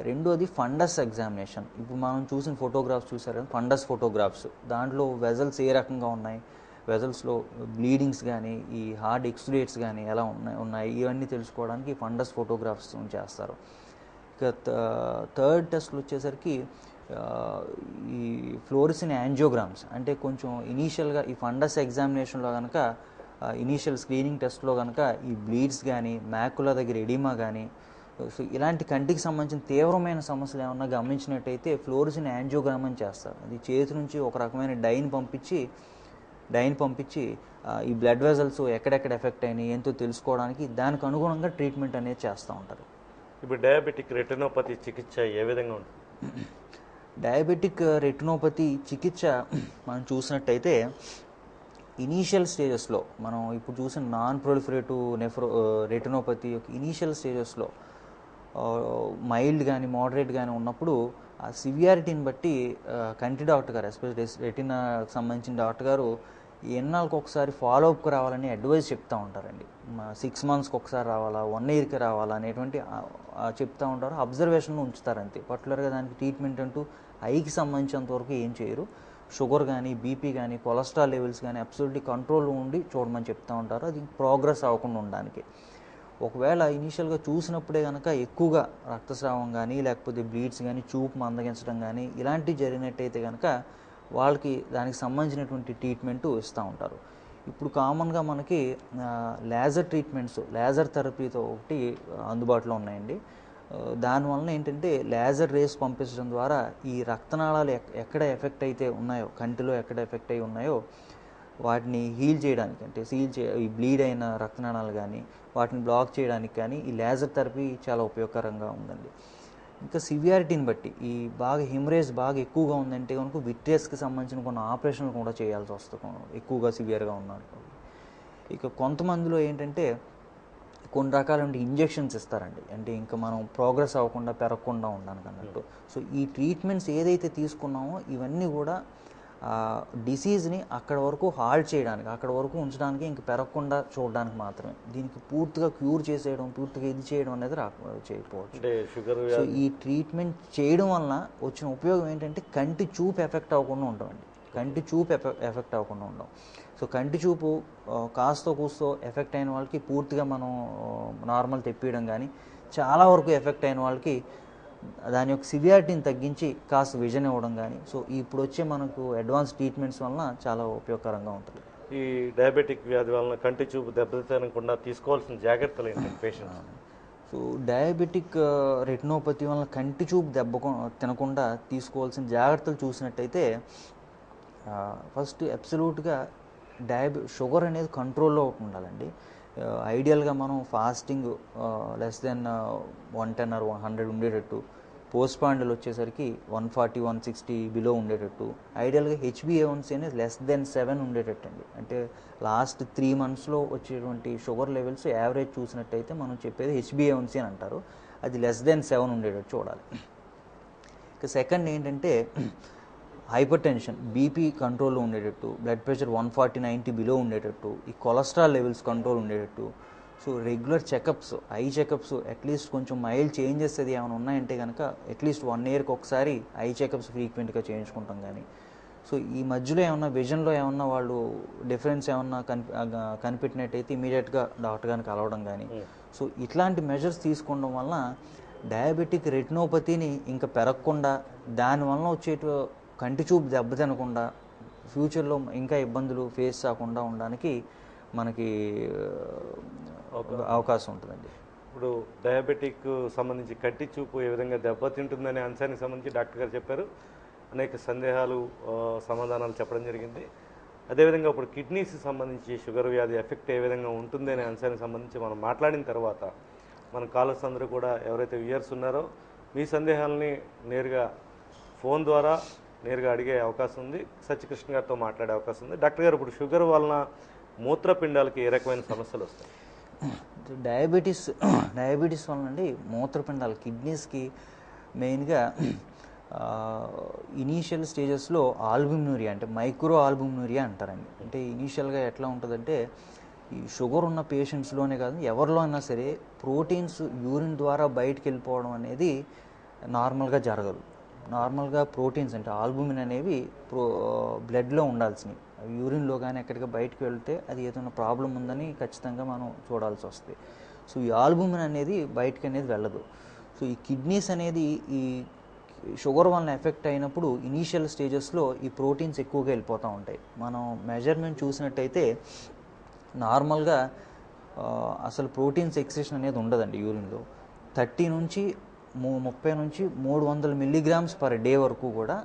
రెండోది ఫండస్ ఎగ్జామినేషన్. ఇప్పుడు మనం చూసిన ఫోటోగ్రాఫ్స్ చూసారు కదా, ఫండస్ ఫోటోగ్రాఫ్స్, దాంట్లో వెజల్స్ ఏ రకంగా ఉన్నాయి, వెజల్స్లో బ్లీడింగ్స్ కానీ ఈ హార్డ్ ఎక్స్రేట్స్ కానీ ఎలా ఉన్నాయి ఇవన్నీ తెలుసుకోవడానికి ఫండస్ ఫోటోగ్రాఫ్స్ చేస్తారు. ఇక థర్డ్ టెస్ట్లు వచ్చేసరికి ఈ ఫ్లోరిసిన్ యాంజియోగ్రామ్స్ అంటే కొంచెం ఇనీషియల్గా ఈ ఫండస్ ఎగ్జామినేషన్లో కనుక ఇనీషియల్ స్క్రీనింగ్ టెస్ట్లో కనుక ఈ బ్లీడ్స్ కానీ మ్యాకులా దగ్గర ఎడిమా కానీ సో ఇలాంటి కంటికి సంబంధించిన తీవ్రమైన సమస్యలు ఏమన్నా గమనించినట్టయితే ఫ్లోరిసిన్ యాంజియోగ్రామ్ అని చేస్తారు. అది చేతి నుంచి ఒక రకమైన డైన్ పంపించి ఈ బ్లడ్ వెజల్స్ ఎక్కడెక్కడ ఎఫెక్ట్ అయినాయి ఏంటో తెలుసుకోవడానికి దానికి అనుగుణంగా ట్రీట్మెంట్ అనేది చేస్తూ ఉంటారు. ఇప్పుడు డయాబెటిక్ రెటినోపతి చికిత్స ఏ విధంగా ఉంటుంది? డయాబెటిక్ రెటినోపతి చికిత్స మనం చూసినట్టయితే ఇనీషియల్ స్టేజెస్లో మనం ఇప్పుడు చూసిన నాన్ ప్రొలిఫరేటివ్ రెటినోపతి యొక్క ఇనీషియల్ స్టేజెస్లో మైల్డ్ కానీ మోడరేట్ కానీ ఉన్నప్పుడు ఆ సివియారిటీని బట్టి కంటి డాక్టర్ గారు ఎస్పెషల్లీ రెటినాకి సంబంధించిన డాక్టర్ గారు ఎన్నాళ్ళకి ఒకసారి ఫాలోఅప్కి రావాలని అడ్వైజ్ చెప్తూ ఉంటారండి. 6 మంత్స్కి ఒకసారి రావాలా, 1 ఇయర్కి రావాలా అనేటువంటి చెప్తూ ఉంటారు. అబ్జర్వేషన్లో ఉంచుతారు అంతే. పర్టికులర్గా దానికి ట్రీట్మెంట్ అంటూ ఐకి సంబంధించినంత వరకు ఏం చేయరు. షుగర్ కానీ బీపీ కానీ కొలెస్ట్రాల్ లెవెల్స్ కానీ అబ్సల్యూట్లీ కంట్రోల్లో ఉండి చూడమని చెప్తూ ఉంటారు. అది ప్రోగ్రెస్ అవ్వకుండా ఉండడానికి. ఒకవేళ ఇనీషియల్గా చూసినప్పుడే కనుక ఎక్కువగా రక్తస్రావం కానీ లేకపోతే బ్లీడ్స్ కానీ చూపు మందగించడం కానీ ఇలాంటివి జరిగినట్టయితే కనుక వాళ్ళకి దానికి సంబంధించినటువంటి ట్రీట్మెంట్ ఇస్తూ ఉంటారు. ఇప్పుడు కామన్గా మనకి లేజర్ ట్రీట్మెంట్స్, లేజర్ థెరపీతో ఒకటి అందుబాటులో ఉన్నాయండి. దానివలన ఏంటంటే లేజర్ రేస్ పంపించడం ద్వారా ఈ రక్తనాళాలు ఎక్కడ ఎఫెక్ట్ అయితే ఉన్నాయో, కంటిలో ఎక్కడ ఎఫెక్ట్ అయి ఉన్నాయో వాటిని హీల్ చేయడానికి అంటే ఈ బ్లీడ్ అయిన రక్తనాళాలు కానీ వాటిని బ్లాక్ చేయడానికి కానీ ఈ లేజర్ థెరపీ చాలా ఉపయోగకరంగా ఉందండి. ఇంకా సివియారిటీని బట్టి ఈ హిమరేజ్ బాగా ఎక్కువగా ఉందంటే కనుక విట్రియస్కి సంబంధించిన కొన్ని ఆపరేషన్లు కూడా చేయాల్సి వస్తుంది ఎక్కువగా సివియర్గా ఉన్నారు. ఇక కొంతమందిలో ఏంటంటే కొన్ని రకాలంటే ఇంజెక్షన్స్ ఇస్తారండి, అంటే ఇంకా మనం ప్రోగ్రెస్ అవ్వకుండా పెరగకుండా ఉండడానికి అన్నట్టు. సో ఈ ట్రీట్మెంట్స్ ఏదైతే తీసుకున్నామో ఇవన్నీ కూడా డిసీజ్ని అక్కడ వరకు హాల్ట్ చేయడానికి, అక్కడ వరకు ఉంచడానికి, ఇంక పెరగకుండా చూడడానికి మాత్రమే. దీనికి పూర్తిగా క్యూర్ చేసేయడం, పూర్తిగా ఇది చేయడం అనేది చేయకపోవచ్చు. సో ఈ ట్రీట్మెంట్ చేయడం వలన వచ్చిన ఉపయోగం ఏంటంటే కంటి చూపు ఎఫెక్ట్ అవ్వకుండా ఉంటామండి. కంటి చూపు ఎఫెక్ట్ అవ్వకుండా ఉంటాం. సో కంటి చూపు కాస్తో కూస్తో ఎఫెక్ట్ అయిన వాళ్ళకి పూర్తిగా మనం నార్మల్ తెప్పియడం కానీ చాలా వరకు ఎఫెక్ట్ అయిన వాళ్ళకి దాని యొక్క సివియారిటీని తగ్గించి కాస్త విజన్ ఇవ్వడం కానీ, సో ఇప్పుడు వచ్చే మనకు అడ్వాన్స్ ట్రీట్మెంట్స్ వలన చాలా ఉపయోగకరంగా ఉంటుంది. ఈ డయాబెటిక్ వ్యాధి వలన కంటి చూపు దెబ్బతినకుండా తీసుకోవాల్సిన జాగ్రత్తలు ఏంటంటే పేషెంట్స్? సో డయాబెటిక్ రెటినోపతి వలన కంటి చూపు తినకుండా తీసుకోవాల్సిన జాగ్రత్తలు చూసినట్టయితే ఫస్ట్ అబ్సల్యూట్గా షుగర్ అనేది కంట్రోల్లో ఉండాలండి. ఐడియల్గా మనం ఫాస్టింగ్ లెస్ దెన్ 110 or 100 ఉండేటట్టు, పోస్ట్ పాండల్ వచ్చేసరికి 140, 160 బిలో ఉండేటట్టు, ఐడియల్గా HbA1c అనేది లెస్ దెన్ 7 ఉండేటట్టు అండి. అంటే లాస్ట్ 3 monthsలో వచ్చేటువంటి షుగర్ లెవెల్స్ యావరేజ్ చూసినట్టయితే మనం చెప్పేది HbA1c అని అంటారు, అది లెస్ దెన్ 7 ఉండేటట్టు చూడాలి. ఇక సెకండ్ ఏంటంటే హైపర్ టెన్షన్, బీపీ కంట్రోల్లో ఉండేటట్టు, బ్లడ్ ప్రెషర్ 140/90 బిలో ఉండేటట్టు, ఈ కొలెస్ట్రాల్ లెవెల్స్ కంట్రోల్ ఉండేటట్టు. So regular checkups, I checkups at least కొంచెం మైల్డ్ చేంజెస్ అది ఏమైనా ఉన్నాయంటే కనుక అట్లీస్ట్ 1 yearకి ఒకసారి ఐ చెకప్స్ ఫ్రీక్వెంట్గా చేయించుకుంటాం. కానీ సో ఈ మధ్యలో ఏమన్నా విజన్లో ఏమన్నా వాళ్ళు డిఫరెన్స్ ఏమన్నా కనిపెట్టినట్టయితే ఇమీడియట్గా డాక్టర్ గారిని కలవడం కానీ, సో ఇట్లాంటి మెజర్స్ తీసుకోవడం వలన డయాబెటిక్ రెటినోపతిని ఇంకా పెరగకుండా, దానివల్ల వచ్చే కంటి చూపు దెబ్బతినకుండా ఫ్యూచర్లో ఇంకా ఇబ్బందులు ఫేస్ కాకుండా ఉండడానికి మనకి అవకాశం ఉంటుందండి. ఇప్పుడు డయాబెటిక్ సంబంధించి కంటి చూపు ఏ విధంగా దెబ్బతింటుందనే అంశానికి సంబంధించి డాక్టర్ గారు చెప్పారు. అనేక సందేహాలు సమాధానాలు చెప్పడం జరిగింది. అదేవిధంగా ఇప్పుడు కిడ్నీస్కి సంబంధించి షుగర్ వ్యాధి ఎఫెక్ట్ ఏ విధంగా ఉంటుంది అనే అంశానికి సంబంధించి మనం మాట్లాడిన తర్వాత మన కాలర్స్ అందరూ కూడా ఎవరైతే వ్యూయర్స్ ఉన్నారో మీ సందేహాలని నేరుగా ఫోన్ ద్వారా నేరుగా అడిగే అవకాశం ఉంది, సత్యకృష్ణ గారితో మాట్లాడే అవకాశం ఉంది. డాక్టర్ గారు, ఇప్పుడు షుగర్ వలన మూత్రపిండాలకి ఏ రకమైన సమస్యలు వస్తాయి? డయాబెటీస్ వలన అండి మూత్రపిండాలు, కిడ్నీస్కి మెయిన్గా ఇనీషియల్ స్టేజెస్లో ఆల్బుమినూరియా అంటే మైక్రో ఆల్బుమినూరియా అంటారండి. అంటే ఇనీషియల్గా ఎట్లా ఉంటుందంటే ఈ షుగర్ ఉన్న పేషెంట్స్లోనే కాదు ఎవరిలో అయినా సరే ప్రోటీన్స్ యూరిన్ ద్వారా బయటికి వెళ్ళిపోవడం అనేది నార్మల్గా జరగదు. నార్మల్గా ప్రోటీన్స్ అంటే ఆల్బుమిన్ అనేవి బ్లడ్లో ఉండాల్సినవి, యూరిన్లో కానీ ఎక్కడికి బయటకు వెళ్తే అది ఏదైనా ప్రాబ్లం ఉందని ఖచ్చితంగా మనం చూడాల్సి వస్తుంది. సో ఈ ఆల్బుమిన్ అనేది బయటకు అనేది వెళ్ళదు. సో ఈ కిడ్నీస్ అనేది ఈ షుగర్ వలన ఎఫెక్ట్ అయినప్పుడు ఇనీషియల్ స్టేజెస్లో ఈ ప్రోటీన్స్ ఎక్కువగా వెళ్ళిపోతూ ఉంటాయి. మనం మెజర్మెంట్ చూసినట్టయితే నార్మల్గా అసలు ప్రోటీన్స్ ఎక్స్క్రీషన్ అనేది ఉండదండి యూరిన్లో. 30 నుంచి 30 నుంచి 300 milligrams per day వరకు కూడా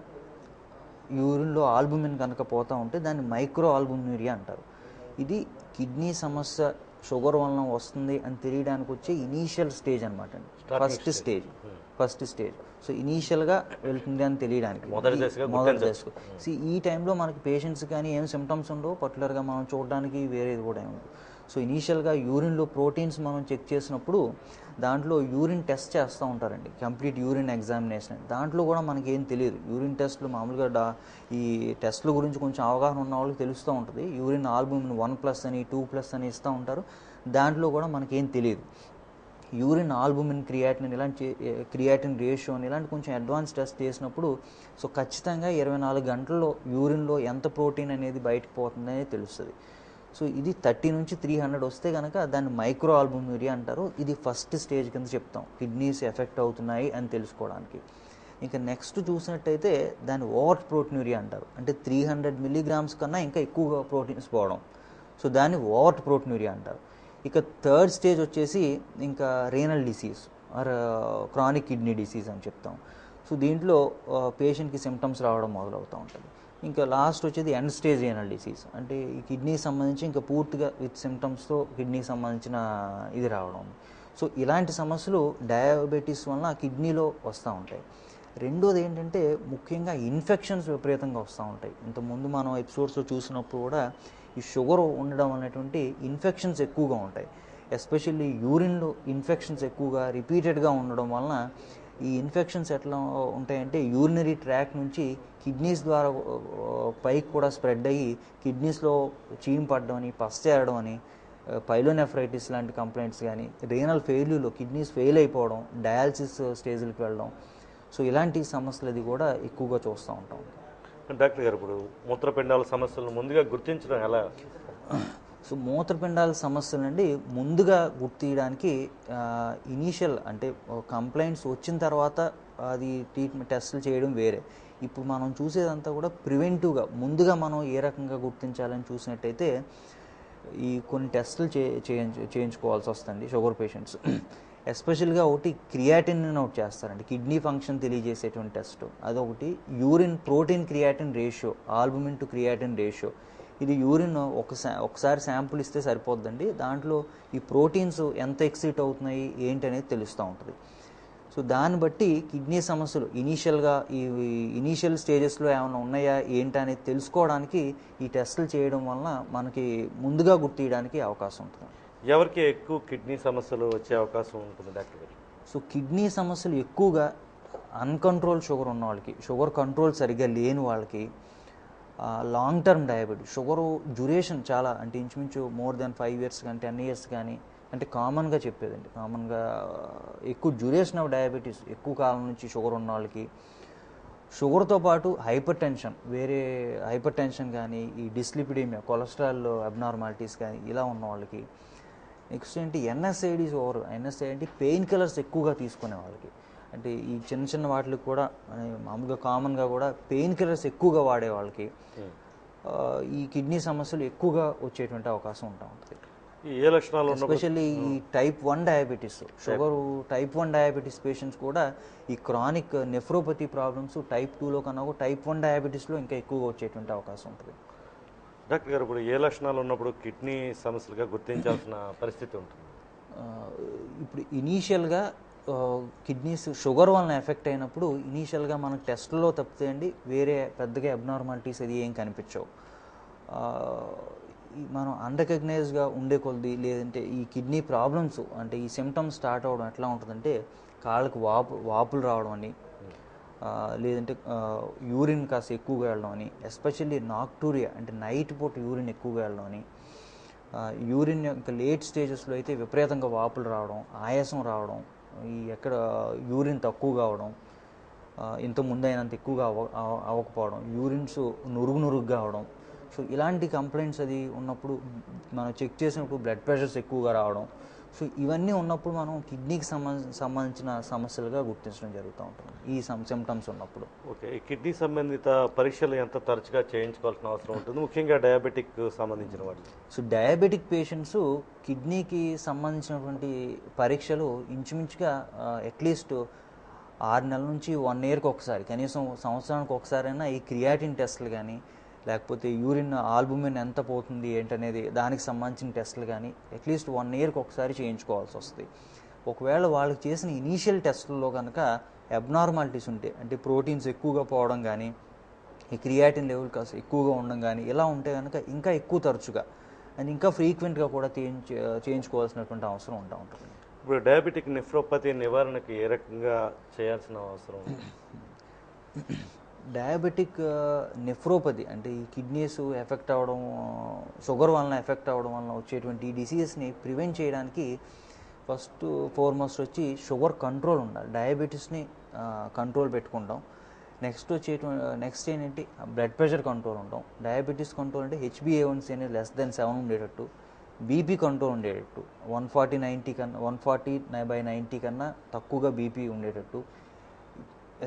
యూరిన్లో ఆల్బుమిన్ కనుక పోతూ ఉంటే దాన్ని మైక్రో ఆల్బుమినూరియా అంటారు. ఇది కిడ్నీ సమస్య షుగర్ వలన వస్తుంది అని తెలియడానికి వచ్చే ఇనీషియల్ స్టేజ్ అనమాట అండి, ఫస్ట్ స్టేజ్. సో ఇనీషియల్గా వెళ్తుంది అని తెలియడానికి మొదటి దశకు. సో ఈ టైంలో మనకి పేషెంట్స్ కానీ ఏం సిమ్టమ్స్ ఉండవు, పర్టికులర్గా మనం చూడడానికి వేరేది కూడా ఏమి ఉండదు. సో ఇనీషియల్గా యూరిన్లో ప్రోటీన్స్ మనం చెక్ చేసినప్పుడు దాంట్లో యూరిన్ టెస్ట్ చేస్తూ ఉంటారండి, కంప్లీట్ యూరిన్ ఎగ్జామినేషన్. దాంట్లో కూడా మనకి ఏం తెలియదు. యూరిన్ టెస్ట్లు మామూలుగా ఈ టెస్ట్ల గురించి కొంచెం అవగాహన ఉన్న వాళ్ళకి తెలుస్తూ ఉంటుంది. యూరిన్ ఆల్బుమిన్ 1+ అని 2+ అని ఇస్తూ ఉంటారు. దాంట్లో కూడా మనకేం తెలియదు. యూరిన్ ఆల్బుమిన్ క్రియాటిన్ ఇలాంటి క్రియాటిన్ రేషియో అని ఇలాంటి కొంచెం అడ్వాన్స్ టెస్ట్ చేసినప్పుడు సో ఖచ్చితంగా 24 గంటల్లో యూరిన్లో ఎంత ప్రోటీన్ అనేది బయటకు పోతుంది అనేది తెలుస్తుంది. సో ఇది 30 నుంచి 300 వస్తే కనుక దాన్ని మైక్రో ఆల్బుమినూరియా అంటారు. ఇది ఫస్ట్ స్టేజ్ కింద చెప్తాం, కిడ్నీస్ ఎఫెక్ట్ అవుతున్నాయి అని తెలుసుకోవడానికి. ఇంకా నెక్స్ట్ చూసినట్టయితే దాన్ని ఓవర్ ప్రోటీనూరియా అంటారు. అంటే 300 milligrams కన్నా ఇంకా ఎక్కువగా ప్రోటీన్స్ పోవడం, సో దాన్ని ఓవర్ ప్రోటీనూరియా అంటారు. ఇక థర్డ్ స్టేజ్ వచ్చేసి ఇంకా renal disease are chronic kidney disease అని చెప్తాం. సో దీంట్లో పేషెంట్కి సిమ్టమ్స్ రావడం మొదలవుతూ ఉంటుంది. ఇంకా లాస్ట్ వచ్చేది ఎండ్ స్టేజ్ రీనల్ డిసీజ్, అంటే ఈ కిడ్నీకి సంబంధించి ఇంకా పూర్తిగా విత్ సిమ్టమ్స్తో కిడ్నీకి సంబంధించిన ఇది రావడం. సో ఇలాంటి సమస్యలు డయాబెటీస్ వలన కిడ్నీలో వస్తూ ఉంటాయి. రెండోది ఏంటంటే ముఖ్యంగా ఇన్ఫెక్షన్స్ విపరీతంగా వస్తూ ఉంటాయి. ఇంతకుముందు మనం ఎపిసోడ్స్లో చూసినప్పుడు కూడా ఈ షుగర్ ఉండడం అనేటువంటి ఇన్ఫెక్షన్స్ ఎక్కువగా ఉంటాయి. ఎస్పెషల్లీ యూరిన్లో ఇన్ఫెక్షన్స్ ఎక్కువగా రిపీటెడ్గా ఉండడం వలన ఈ ఇన్ఫెక్షన్స్ ఎట్లా ఉంటాయంటే యూరినరీ ట్రాక్ నుంచి కిడ్నీస్ ద్వారా పైకి కూడా స్ప్రెడ్ అయ్యి కిడ్నీస్లో చీమ్ పడడం అని, పస్ చేరడం అని, పైలోనెఫ్రైటిస్ లాంటి కంప్లైంట్స్ కానీ, రీనల్ ఫెయిల్యూర్లో కిడ్నీస్ ఫెయిల్ అయిపోవడం, డయాలసిస్ స్టేజ్లకు వెళ్ళడం, సో ఇలాంటి సమస్యలు అది కూడా ఎక్కువగా చూస్తూ ఉంటాం. డాక్టర్ గారు, ఇప్పుడు మూత్రపిండాల సమస్యలను ముందుగా గుర్తించడం ఎలా? సో మూత్రపిండాల సమస్యలు అండి ముందుగా గుర్తియడానికి ఇనీషియల్ అంటే కంప్లైంట్స్ వచ్చిన తర్వాత అది ట్రీట్మెంట్ టెస్టులు చేయడం వేరే. ఇప్పుడు మనం చూసేదంతా కూడా ప్రివెంటివ్గా ముందుగా మనం ఏ రకంగా గుర్తించాలని చూసినట్టయితే ఈ కొన్ని టెస్టులు చేయించుకోవాల్సి వస్తుంది షుగర్ పేషెంట్స్. ఎస్పెషల్గా ఒకటి క్రియాటిన్ ఒకటి చేస్తారండి, కిడ్నీ ఫంక్షన్ తెలియజేసేటువంటి టెస్ట్. అదొకటి urine protein creatinine ratio, albumin to creatinine ratio. ఇది యూరిన్ ఒకసారి శాంపుల్ ఇస్తే సరిపోద్దండి, దాంట్లో ఈ ప్రోటీన్స్ ఎంత ఎక్సిట్ అవుతున్నాయి ఏంటి అనేది తెలుస్తూ ఉంటుంది. సో దాన్ని బట్టి కిడ్నీ సమస్యలు ఇనీషియల్ స్టేజెస్లో ఏమైనా ఉన్నాయా ఏంటి అనేది తెలుసుకోవడానికి ఈ టెస్టులు చేయడం వలన మనకి ముందుగా గుర్తియడానికి అవకాశం ఉంటుంది. ఎవరికి ఎక్కువ కిడ్నీ సమస్యలు వచ్చే అవకాశం ఉంటుంది డాక్టర్ గారు? సో కిడ్నీ సమస్యలు ఎక్కువగా అన్కంట్రోల్ షుగర్ ఉన్న వాళ్ళకి, షుగర్ కంట్రోల్ సరిగ్గా లేని వాళ్ళకి, long term diabetes, sugar duration చాలా అంటే ఇంచుమించు మోర్ దెన్ 5 years కానీ 10 years కానీ అంటే కామన్గా చెప్పేదండి, కామన్గా ఎక్కువ డ్యూరేషన్ ఆఫ్ డయాబెటీస్ ఎక్కువ కాలం నుంచి షుగర్ ఉన్న వాళ్ళకి, షుగర్తో పాటు హైపర్ టెన్షన్ కానీ ఈ డిస్లిపిడీమియా కొలెస్ట్రాల్ అబ్నార్మాలిటీస్ కానీ ఇలా ఉన్న వాళ్ళకి, నెక్స్ట్ ఏంటి ఎన్ఎస్ఐడీస్ ఎన్ఎస్ఐ అంటే పెయిన్ కిల్లర్స్ ఎక్కువగా తీసుకునే వాళ్ళకి, అంటే ఈ చిన్న వాటికి కూడా మామూలుగా కామన్గా కూడా పెయిన్ కిల్లర్స్ ఎక్కువగా వాడే వాళ్ళకి ఈ కిడ్నీ సమస్యలు ఎక్కువగా వచ్చేటువంటి అవకాశం ఉంటుంది. ఏ లక్షణాలు ఎస్పెషల్లీ ఈ type 1 diabetes, type 1 diabetes patients కూడా ఈ క్రానిక్ నెఫ్రోపతి ప్రాబ్లమ్స్ టైప్ 2లో కన్నా టైప్ 1 డయాబెటీస్లో ఇంకా ఎక్కువగా వచ్చేటువంటి అవకాశం ఉంటుంది. డాక్టర్ గారు, ఇప్పుడు ఏ లక్షణాలు ఉన్నప్పుడు కిడ్నీ సమస్యలుగా గుర్తించాల్సిన పరిస్థితి ఉంటుంది? ఇప్పుడు ఇనీషియల్గా కిడ్నీస్ షుగర్ వలన ఎఫెక్ట్ అయినప్పుడు ఇనీషియల్గా మనకు టెస్ట్లో తప్పితే వేరే పెద్దగా అబ్నార్మాలిటీస్ అది ఏం కనిపించవు. మనం అన్రికగ్నైజ్గా ఉండే కొద్ది లేదంటే ఈ కిడ్నీ ప్రాబ్లమ్స్ అంటే ఈ సిమ్టమ్స్ స్టార్ట్ అవ్వడం ఎట్లా ఉంటుందంటే కాళ్ళకు వాపులు రావడం అని, లేదంటే యూరిన్ కాస్త ఎక్కువగా వెళ్ళడం అని, ఎస్పెషల్లీ నాక్టూరియా అంటే నైట్ పూట యూరిన్ ఎక్కువగా వెళ్ళడం అని, యూరిన్ ఇంకా లేట్ స్టేజెస్లో అయితే విపరీతంగా వాపులు రావడం, ఆయాసం రావడం, ఈ ఎక్కడ యూరిన్ తక్కువ కావడం, ఇంత ముందైనంత ఎక్కువగా అవ్వకపోవడం, యూరిన్స్ నురుగుగా అవడం. సో ఇలాంటి కంప్లైంట్స్ అది ఉన్నప్పుడు మనం చెక్ చేసినప్పుడు బ్లడ్ ప్రెషర్స్ ఎక్కువగా రావడం, సో ఇవన్నీ ఉన్నప్పుడు మనం కిడ్నీకి సంబంధించిన సమస్యలుగా గుర్తించడం జరుగుతూ ఉంటుంది ఈ సిమ్టమ్స్ ఉన్నప్పుడు. ఓకే, ఈ కిడ్నీ సంబంధిత పరీక్షలు ఎంత తరచుగా చేయించుకోవాల్సిన అవసరం ఉంటుంది, ముఖ్యంగా డయాబెటిక్ సంబంధించిన వాళ్ళు? సో డయాబెటిక్ పేషెంట్స్ కిడ్నీకి సంబంధించినటువంటి పరీక్షలు ఇంచుమించుగా అట్లీస్ట్ 6 నెలల నుంచి 1 yearకి ఒకసారి, కనీసం సంవత్సరానికి ఒకసారైనా ఈ క్రియాటిన్ టెస్టులు కానీ లేకపోతే యూరిన్ ఆల్బుమిన్ ఎంత పోతుంది ఏంటనేది దానికి సంబంధించిన టెస్టులు కానీ అట్లీస్ట్ 1 yearకి ఒకసారి చేయించుకోవాల్సి వస్తుంది. ఒకవేళ వాళ్ళకి చేసిన ఇనీషియల్ టెస్టుల్లో కనుక అబ్నార్మాలిటీస్ ఉంటే అంటే ప్రోటీన్స్ ఎక్కువగా పోవడం కానీ ఈ క్రియాటిన్ లెవెల్ కాస్త ఎక్కువగా ఉండడం కానీ ఇలా ఉంటే కనుక ఇంకా ఎక్కువ తరచుగా అండ్ ఇంకా ఫ్రీక్వెంట్గా కూడా చేయించుకోవాల్సినటువంటి అవసరం ఉంటుంది. ఇప్పుడు డయాబెటిక్ నెఫ్రోపతి నివారణకి ఏ రకంగా చేయాల్సిన అవసరం? డయాబెటిక్ నెఫ్రోపతి అంటే ఈ కిడ్నీస్ ఎఫెక్ట్ అవ్వడం, షుగర్ వలన ఎఫెక్ట్ అవ్వడం వలన వచ్చేటువంటి ఈ డిసీజెస్ని ప్రివెంట్ చేయడానికి ఫస్ట్ ఫార్మోస్ట్ వచ్చి షుగర్ కంట్రోల్ ఉండాలి, డయాబెటీస్ని కంట్రోల్ పెట్టుకుంటాం. నెక్స్ట్ ఏంటంటే బ్లడ్ ప్రెషర్ కంట్రోల్ ఉంటాం. డయాబెటీస్ కంట్రోల్ అంటే HbA1c అనేది less than 7 ఉండేటట్టు, బీపీ కంట్రోల్ ఉండేటట్టు, 140/90 కన్నా తక్కువగా బీపీ ఉండేటట్టు,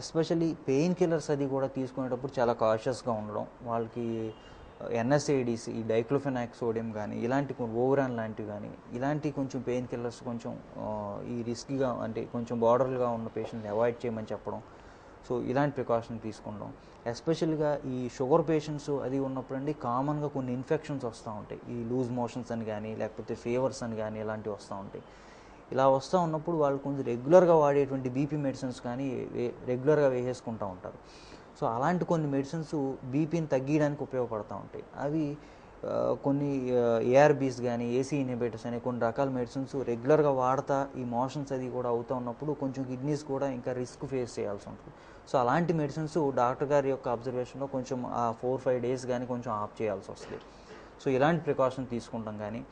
ఎస్పెషల్లీ పెయిన్ కిల్లర్స్ అది కూడా తీసుకునేటప్పుడు చాలా కాషియస్గా ఉండడం, వాళ్ళకి ఎన్ఎస్ఐడిస్ ఈ డైక్లోఫెనాక్ సోడియం కానీ ఇలాంటి ఓవరాన్ లాంటివి కానీ ఇలాంటి కొంచెం పెయిన్ కిల్లర్స్ కొంచెం ఈ రిస్కీగా అంటే కొంచెం బార్డర్గా ఉన్న పేషెంట్ని అవాయిడ్ చేయమని చెప్పడం. సో ఇలాంటి ప్రికాషన్ తీసుకుంటాం. ఎస్పెషల్గా ఈ షుగర్ పేషెంట్స్ అది ఉన్నప్పుడు కామన్గా కొన్ని ఇన్ఫెక్షన్స్ వస్తూ ఉంటాయి, ఈ లూజ్ మోషన్స్ అని కానీ లేకపోతే ఫీవర్స్ అని కానీ ఇలాంటివి వస్తూ ఉంటాయి. ఇలా వస్తూ ఉన్నప్పుడు వాళ్ళు కొంచెం రెగ్యులర్గా వాడేటువంటి బీపీ మెడిసిన్స్ కానీ రెగ్యులర్గా వేసేసుకుంటూ ఉంటారు. సో అలాంటి కొన్ని మెడిసిన్స్ బీపీని తగ్గించడానికి ఉపయోగపడుతూ ఉంటాయి. అవి కొన్ని ఏఆర్బీస్ కానీ ఏసీ ఇన్హిబిటర్స్ అనే కొన్ని రకాల మెడిసిన్స్ రెగ్యులర్గా వాడతా ఈ మోషన్స్ అది కూడా అవుతూ ఉన్నప్పుడు కొంచెం కిడ్నీస్ కూడా ఇంకా రిస్క్ ఫేస్ చేయాల్సి ఉంటుంది. సో అలాంటి మెడిసిన్స్ డాక్టర్ గారి యొక్క అబ్జర్వేషన్లో కొంచెం ఆ 4-5 days కానీ కొంచెం ఆఫ్ చేయాల్సి వస్తుంది. సో ఇలాంటి ప్రికాషన్ తీసుకుంటాం. కానీ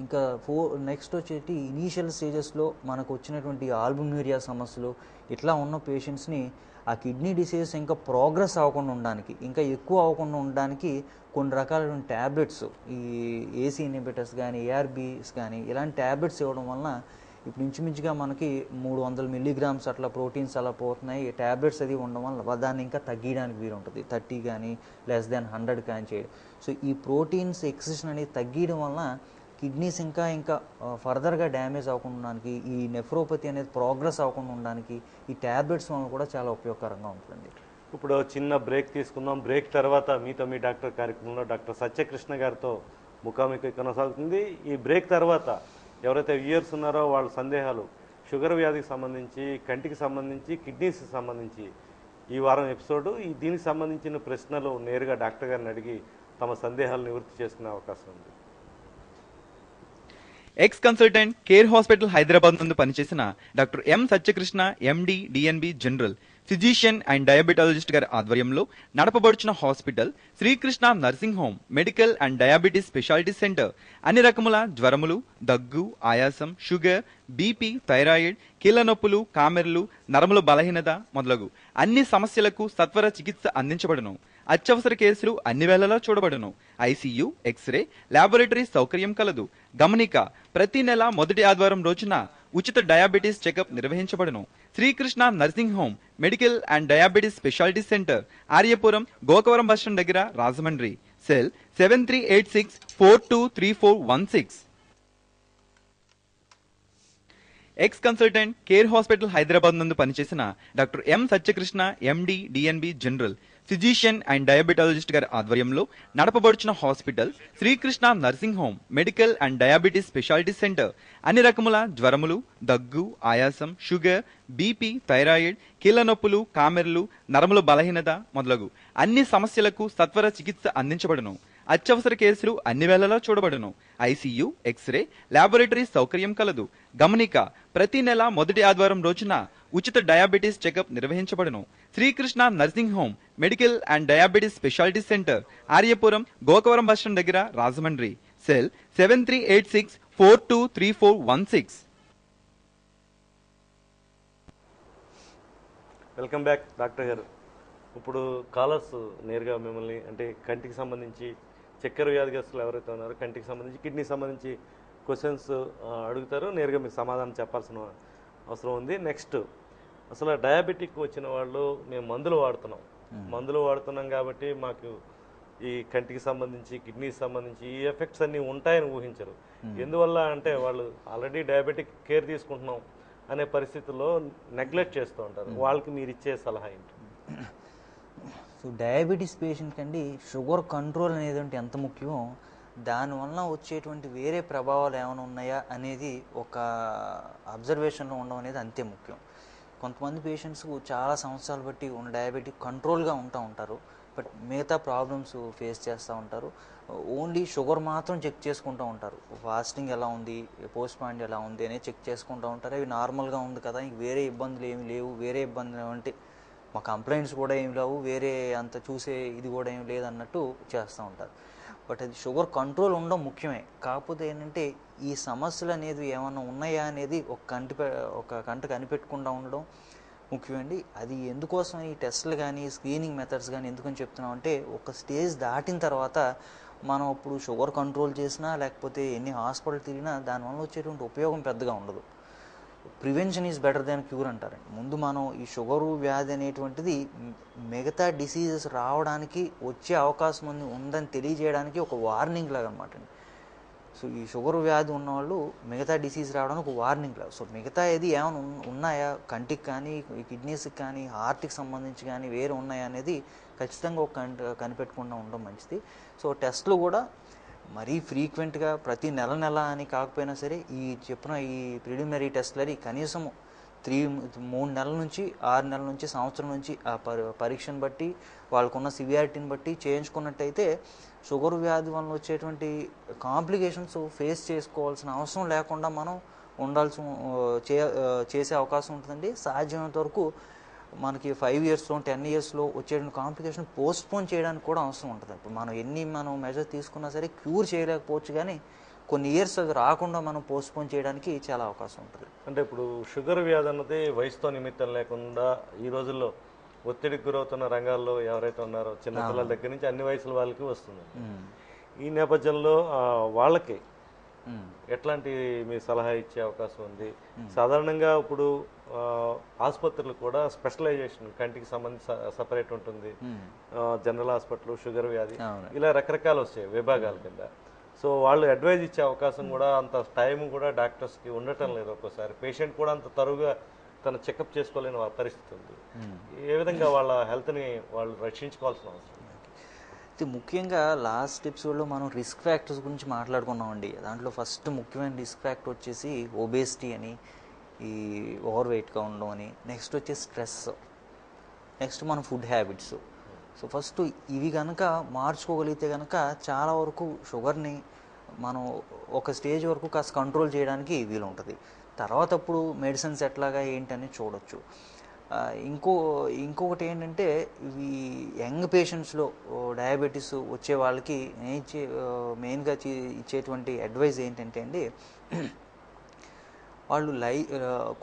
ఇంకా నెక్స్ట్ వచ్చేటి ఇనీషియల్ స్టేజెస్లో మనకు వచ్చినటువంటి ఆల్బుమిరియా సమస్యలు ఇట్లా ఉన్న పేషెంట్స్ని ఆ కిడ్నీ డిసీజెస్ ఇంకా ప్రోగ్రెస్ అవ్వకుండా ఉండడానికి, ఇంకా ఎక్కువ అవ్వకుండా ఉండడానికి కొన్ని రకాలైన ట్యాబ్లెట్స్, ఈ ఏసీ ఇన్హిబిటర్స్ కానీ ఏఆర్బీస్ కానీ ఇలాంటి ట్యాబ్లెట్స్ ఇవ్వడం వలన ఇప్పుడు ఇంచుమించుగా మనకి 300 మిల్లీగ్రామ్స్ అట్లా ప్రోటీన్స్ అలా పోతున్నాయి. ట్యాబ్లెట్స్ అది ఉండడం వల్ల దాన్ని ఇంకా తగ్గించడానికి వీలుంటుంది. 30 కానీ <100 కానీ చేయడం. సో ఈ ప్రోటీన్స్ ఎక్సిషన్ అనేది తగ్గించడం వలన కిడ్నీస్ ఇంకా ఫర్దర్గా డ్యామేజ్ అవ్వకుండా ఉండడానికి, ఈ నెఫ్రోపతి అనేది ప్రోగ్రెస్ అవ్వకుండా ఉండడానికి ఈ ట్యాబ్లెట్స్ వల్ల కూడా చాలా ఉపయోగకరంగా ఉంటుంది. ఇప్పుడు చిన్న బ్రేక్ తీసుకుందాం. బ్రేక్ తర్వాత మీతో మీ డాక్టర్ కార్యక్రమంలో డాక్టర్ సత్యకృష్ణ గారితో ముఖాముఖి కొనసాగుతుంది. ఈ బ్రేక్ తర్వాత ఎవరైతే వ్యూయర్స్ ఉన్నారో వాళ్ళ సందేహాలు షుగర్ వ్యాధికి సంబంధించి, కంటికి సంబంధించి, కిడ్నీస్కి సంబంధించి ఈ వారం ఎపిసోడ్ దీనికి సంబంధించిన ప్రశ్నలు నేరుగా డాక్టర్ గారిని అడిగి తమ సందేహాలు నివృత్తి చేసుకునే అవకాశం ఉంది. Ex consultant Care Hospital Hyderabad నందు పనిచేసిన doctor M Satyakrishna MD DNB general physician and diabetologist గారి ఆధ్వర్యంలో నడపబడుచున్న hospital Srikrishna nursing home medical and diabetes speciality centre అన్ని రకముల జ్వరములు, దగ్గు, ఆయాసం, షుగర్, బీపీ, థైరాయిడ్, కీళ్ల నొప్పులు, కామెర్లు, నరముల బలహీనత మొదలగు అన్ని సమస్యలకు సత్వర చికిత్స అందించబడును. అత్యవసర కేసులు అన్ని వేళలా చూడబడును. ఐసీయూ, ఎక్స్రే, ల్యాబొరేటరీ సౌకర్యం కలదు. గమనిక, ప్రతి నెల మొదటి ఆదివారం రోజున ఉచిత డయాబెటీస్ చెకప్ నిర్వహించబడును. Srikrishna nursing home medical and diabetes speciality centre, Aryapuram, Gokavaram bus stand దగ్గర, Rajahmundry. Cell 7386423416. Ex consultant Care Hospital Hyderabad నందు పనిచేసిన doctor M Satyakrishna MD DNB general physician and diabetologist గారి ఆధ్వర్యంలో నడపబడుచున్న hospital Srikrishna nursing home medical and diabetes speciality centre అన్ని రకముల జ్వరములు, దగ్గు, ఆయాసం, షుగర్, బీపీ, థైరాయిడ్, కీళ్ల నొప్పులు, కామెర్లు, నరముల బలహీనత మొదలగు అన్ని సమస్యలకు సత్వర చికిత్స అందించబడును. అత్యవసర కేసులు అన్ని వేళలా చూడబడును. ఐసీయూ, ఎక్స్రే, ల్యాబొరేటరీ సౌకర్యం కలదు. గమనిక, ప్రతి నెల మొదటి ఆదివారం రోజున ఉచిత డయాబెటీస్ చెకప్ నిర్వహించబడును. Srikrishna nursing home medical and diabetes speciality centre, Aryapuram, Gokavaram bus stand దగ్గర, Rajahmundry. Cell 7386423416. Welcome back doctor గారు. ఇప్పుడు కాలర్స్ నేరుగా మిమ్మల్ని అంటే కంటికి సంబంధించి, చక్కెర వ్యాధిగ్రస్తులు ఎవరైతే ఉన్నారో కంటికి సంబంధించి, కిడ్నీకి సంబంధించి క్వశ్చన్స్ అడుగుతారు. నేరుగా మీకు సమాధానం చెప్పాల్సిన అవసరం ఉంది. నెక్స్ట్, అసలు డయాబెటిక్ వచ్చిన వాళ్ళు మేము మందులు వాడుతున్నాం కాబట్టి మాకు ఈ కంటికి సంబంధించి, కిడ్నీకి సంబంధించి ఈ ఎఫెక్ట్స్ అన్నీ ఉంటాయని ఊహించరు. ఎందువల్ల అంటే వాళ్ళు ఆల్రెడీ డయాబెటిక్ కేర్ తీసుకుంటున్నాం అనే పరిస్థితుల్లో నెగ్లెక్ట్ చేస్తూ ఉంటారు. వాళ్ళకి మీరు ఇచ్చే సలహా ఏంటి? సో డయాబెటీస్ పేషెంట్ కండి షుగర్ కంట్రోల్ అనేది ఎంత ముఖ్యమో దానివల్ల వచ్చేటువంటి వేరే ప్రభావాలు ఏమైనా ఉన్నాయా అనేది ఒక అబ్జర్వేషన్లో ఉండడం అనేది అంతే ముఖ్యం. కొంతమంది పేషెంట్స్కు చాలా సంవత్సరాలు బట్టి ఉన్న డయాబెటిక్ కంట్రోల్గా ఉంటారు, బట్ మిగతా ప్రాబ్లమ్స్ ఫేస్ చేస్తూ ఉంటారు. ఓన్లీ షుగర్ మాత్రం చెక్ చేసుకుంటూ ఉంటారు. ఫాస్టింగ్ ఎలా ఉంది, పోస్ట్ పాయింట్ ఎలా ఉంది అనేది చెక్ చేసుకుంటూ ఉంటారు. అవి నార్మల్గా ఉంది కదా, ఇంక వేరే ఇబ్బందులు ఏమి లేవు, వేరే ఇబ్బందులు ఏమంటే మా కంప్లైంట్స్ కూడా ఏమి లేవు, వేరే అంత చూసే ఇది కూడా ఏమి లేదన్నట్టు చేస్తూ ఉంటారు. బట్ అది షుగర్ కంట్రోల్ ఉండడం ముఖ్యమే. కాకపోతే ఏంటంటే ఈ సమస్యలు అనేది ఏమన్నా ఉన్నాయా అనేది ఒక కంట కనిపెట్టకుండా ఉండడం ముఖ్యమండి. అది ఎందుకోసం ఈ టెస్టులు కానీ స్క్రీనింగ్ మెథడ్స్ కానీ ఎందుకని చెప్తున్నాం అంటే, ఒక స్టేజ్ దాటిన తర్వాత మనం ఇప్పుడు షుగర్ కంట్రోల్ చేసినా లేకపోతే ఎన్ని హాస్పిటల్ తిరిగినా దానివల్ల వచ్చేటువంటి ఉపయోగం పెద్దగా ఉండదు. Prevention is better than cure అంటారండి. ముందు మనం ఈ షుగరు వ్యాధి అనేటువంటిది మిగతా డిసీజెస్ రావడానికి వచ్చే అవకాశం ఉందని తెలియజేయడానికి ఒక వార్నింగ్ లాగా అనమాట అండి. సో ఈ షుగర్ వ్యాధి ఉన్నవాళ్ళు మిగతా డిసీజ్ రావడానికి ఒక వార్నింగ్ లాగా. సో మిగతా ఏది ఏమైనా ఉన్నాయా, కంటికి కానీ కిడ్నీస్కి కానీ హార్ట్కి సంబంధించి కానీ వేరే ఉన్నాయా అనేది ఖచ్చితంగా ఒక కనిపెట్టకుండా ఉండడం మంచిది. సో టెస్ట్లు కూడా మరీ ఫ్రీక్వెంట్గా ప్రతి నెల అని కాకపోయినా సరే ఈ చెప్పిన ఈ ప్రిలిమినరీ టెస్ట్లని కనీసం 3 నెలల నుంచి 6 నెలల నుంచి సంవత్సరం నుంచి ఆ పరీక్షను బట్టి వాళ్ళకున్న సివియారిటీని బట్టి చేయించుకున్నట్టయితే షుగర్ వ్యాధి వల్ల వచ్చేటువంటి కాంప్లికేషన్స్ ఫేస్ చేసుకోవాల్సిన అవసరం లేకుండా మనం చేసే అవకాశం ఉంటుందండి. సాధ్యమైనంత వరకు మనకి 5 ఇయర్స్లో 10 ఇయర్స్లో వచ్చేటువంటి కాంప్లికేషన్ పోస్ట్పోన్ చేయడానికి కూడా అవసరం ఉంటుంది. ఇప్పుడు మనం మెజర్ తీసుకున్నా సరే క్యూర్ చేయలేకపోవచ్చు, కానీ కొన్ని ఇయర్స్ అది రాకుండా మనం పోస్ట్పోన్ చేయడానికి చాలా అవకాశం ఉంటుంది. అంటే ఇప్పుడు షుగర్ వ్యాధి అన్నది వయసుతో నిమిత్తం లేకుండా ఈ రోజుల్లో ఒత్తిడికి గురవుతున్న రంగాల్లో ఎవరైతే ఉన్నారో చిన్నపిల్లల దగ్గర నుంచి అన్ని వయసుల వాళ్ళకి వస్తుంది. ఈ నేపథ్యంలో వాళ్ళకి ఎట్లాంటి మీ సలహా ఇచ్చే అవకాశం ఉంది? సాధారణంగా ఇప్పుడు ఆసుపత్రులు కూడా స్పెషలైజేషన్, కంటికి సంబంధించి సపరేట్ ఉంటుంది, జనరల్ హాస్పిటల్, షుగర్ వ్యాధి, ఇలా రకరకాలు వస్తాయి విభాగాల కింద. సో వాళ్ళు అడ్వైజ్ ఇచ్చే అవకాశం కూడా అంత టైం కూడా డాక్టర్స్కి ఉండటం లేదు. ఒక్కోసారి పేషెంట్ కూడా అంత తరువుగా తను చెకప్ చేసుకోలేని పరిస్థితి ఉంది. ఏ విధంగా వాళ్ళ హెల్త్ని వాళ్ళు రక్షించుకోవాల్సిన అవసరం? అయితే ముఖ్యంగా లాస్ట్ ఎపిసోడ్లో మనం రిస్క్ ఫ్యాక్టర్స్ గురించి మాట్లాడుకున్నామండి. దాంట్లో ఫస్ట్ ముఖ్యమైన రిస్క్ ఫ్యాక్టర్ వచ్చేసి ఒబేసిటీ అని, ఈ ఓవర్ వెయిట్గా ఉండడం అని, నెక్స్ట్ వచ్చేసి స్ట్రెస్, నెక్స్ట్ మన ఫుడ్ హ్యాబిట్స్. సో ఫస్ట్ ఇవి కనుక మార్చుకోగలిగితే కనుక చాలా వరకు షుగర్ని మనం ఒక స్టేజ్ వరకు కాస్త కంట్రోల్ చేయడానికి వీలు ఉంటుంది. తర్వాత అప్పుడు మెడిసిన్స్ ఎట్లాగా ఏంటని చూడొచ్చు. ఇంకొకటి ఏంటంటే ఇవి యంగ్ పేషెంట్స్లో డయాబెటీస్ వచ్చే వాళ్ళకి మెయిన్గా ఇచ్చేటువంటి అడ్వైజ్ ఏంటంటే అండి, వాళ్ళు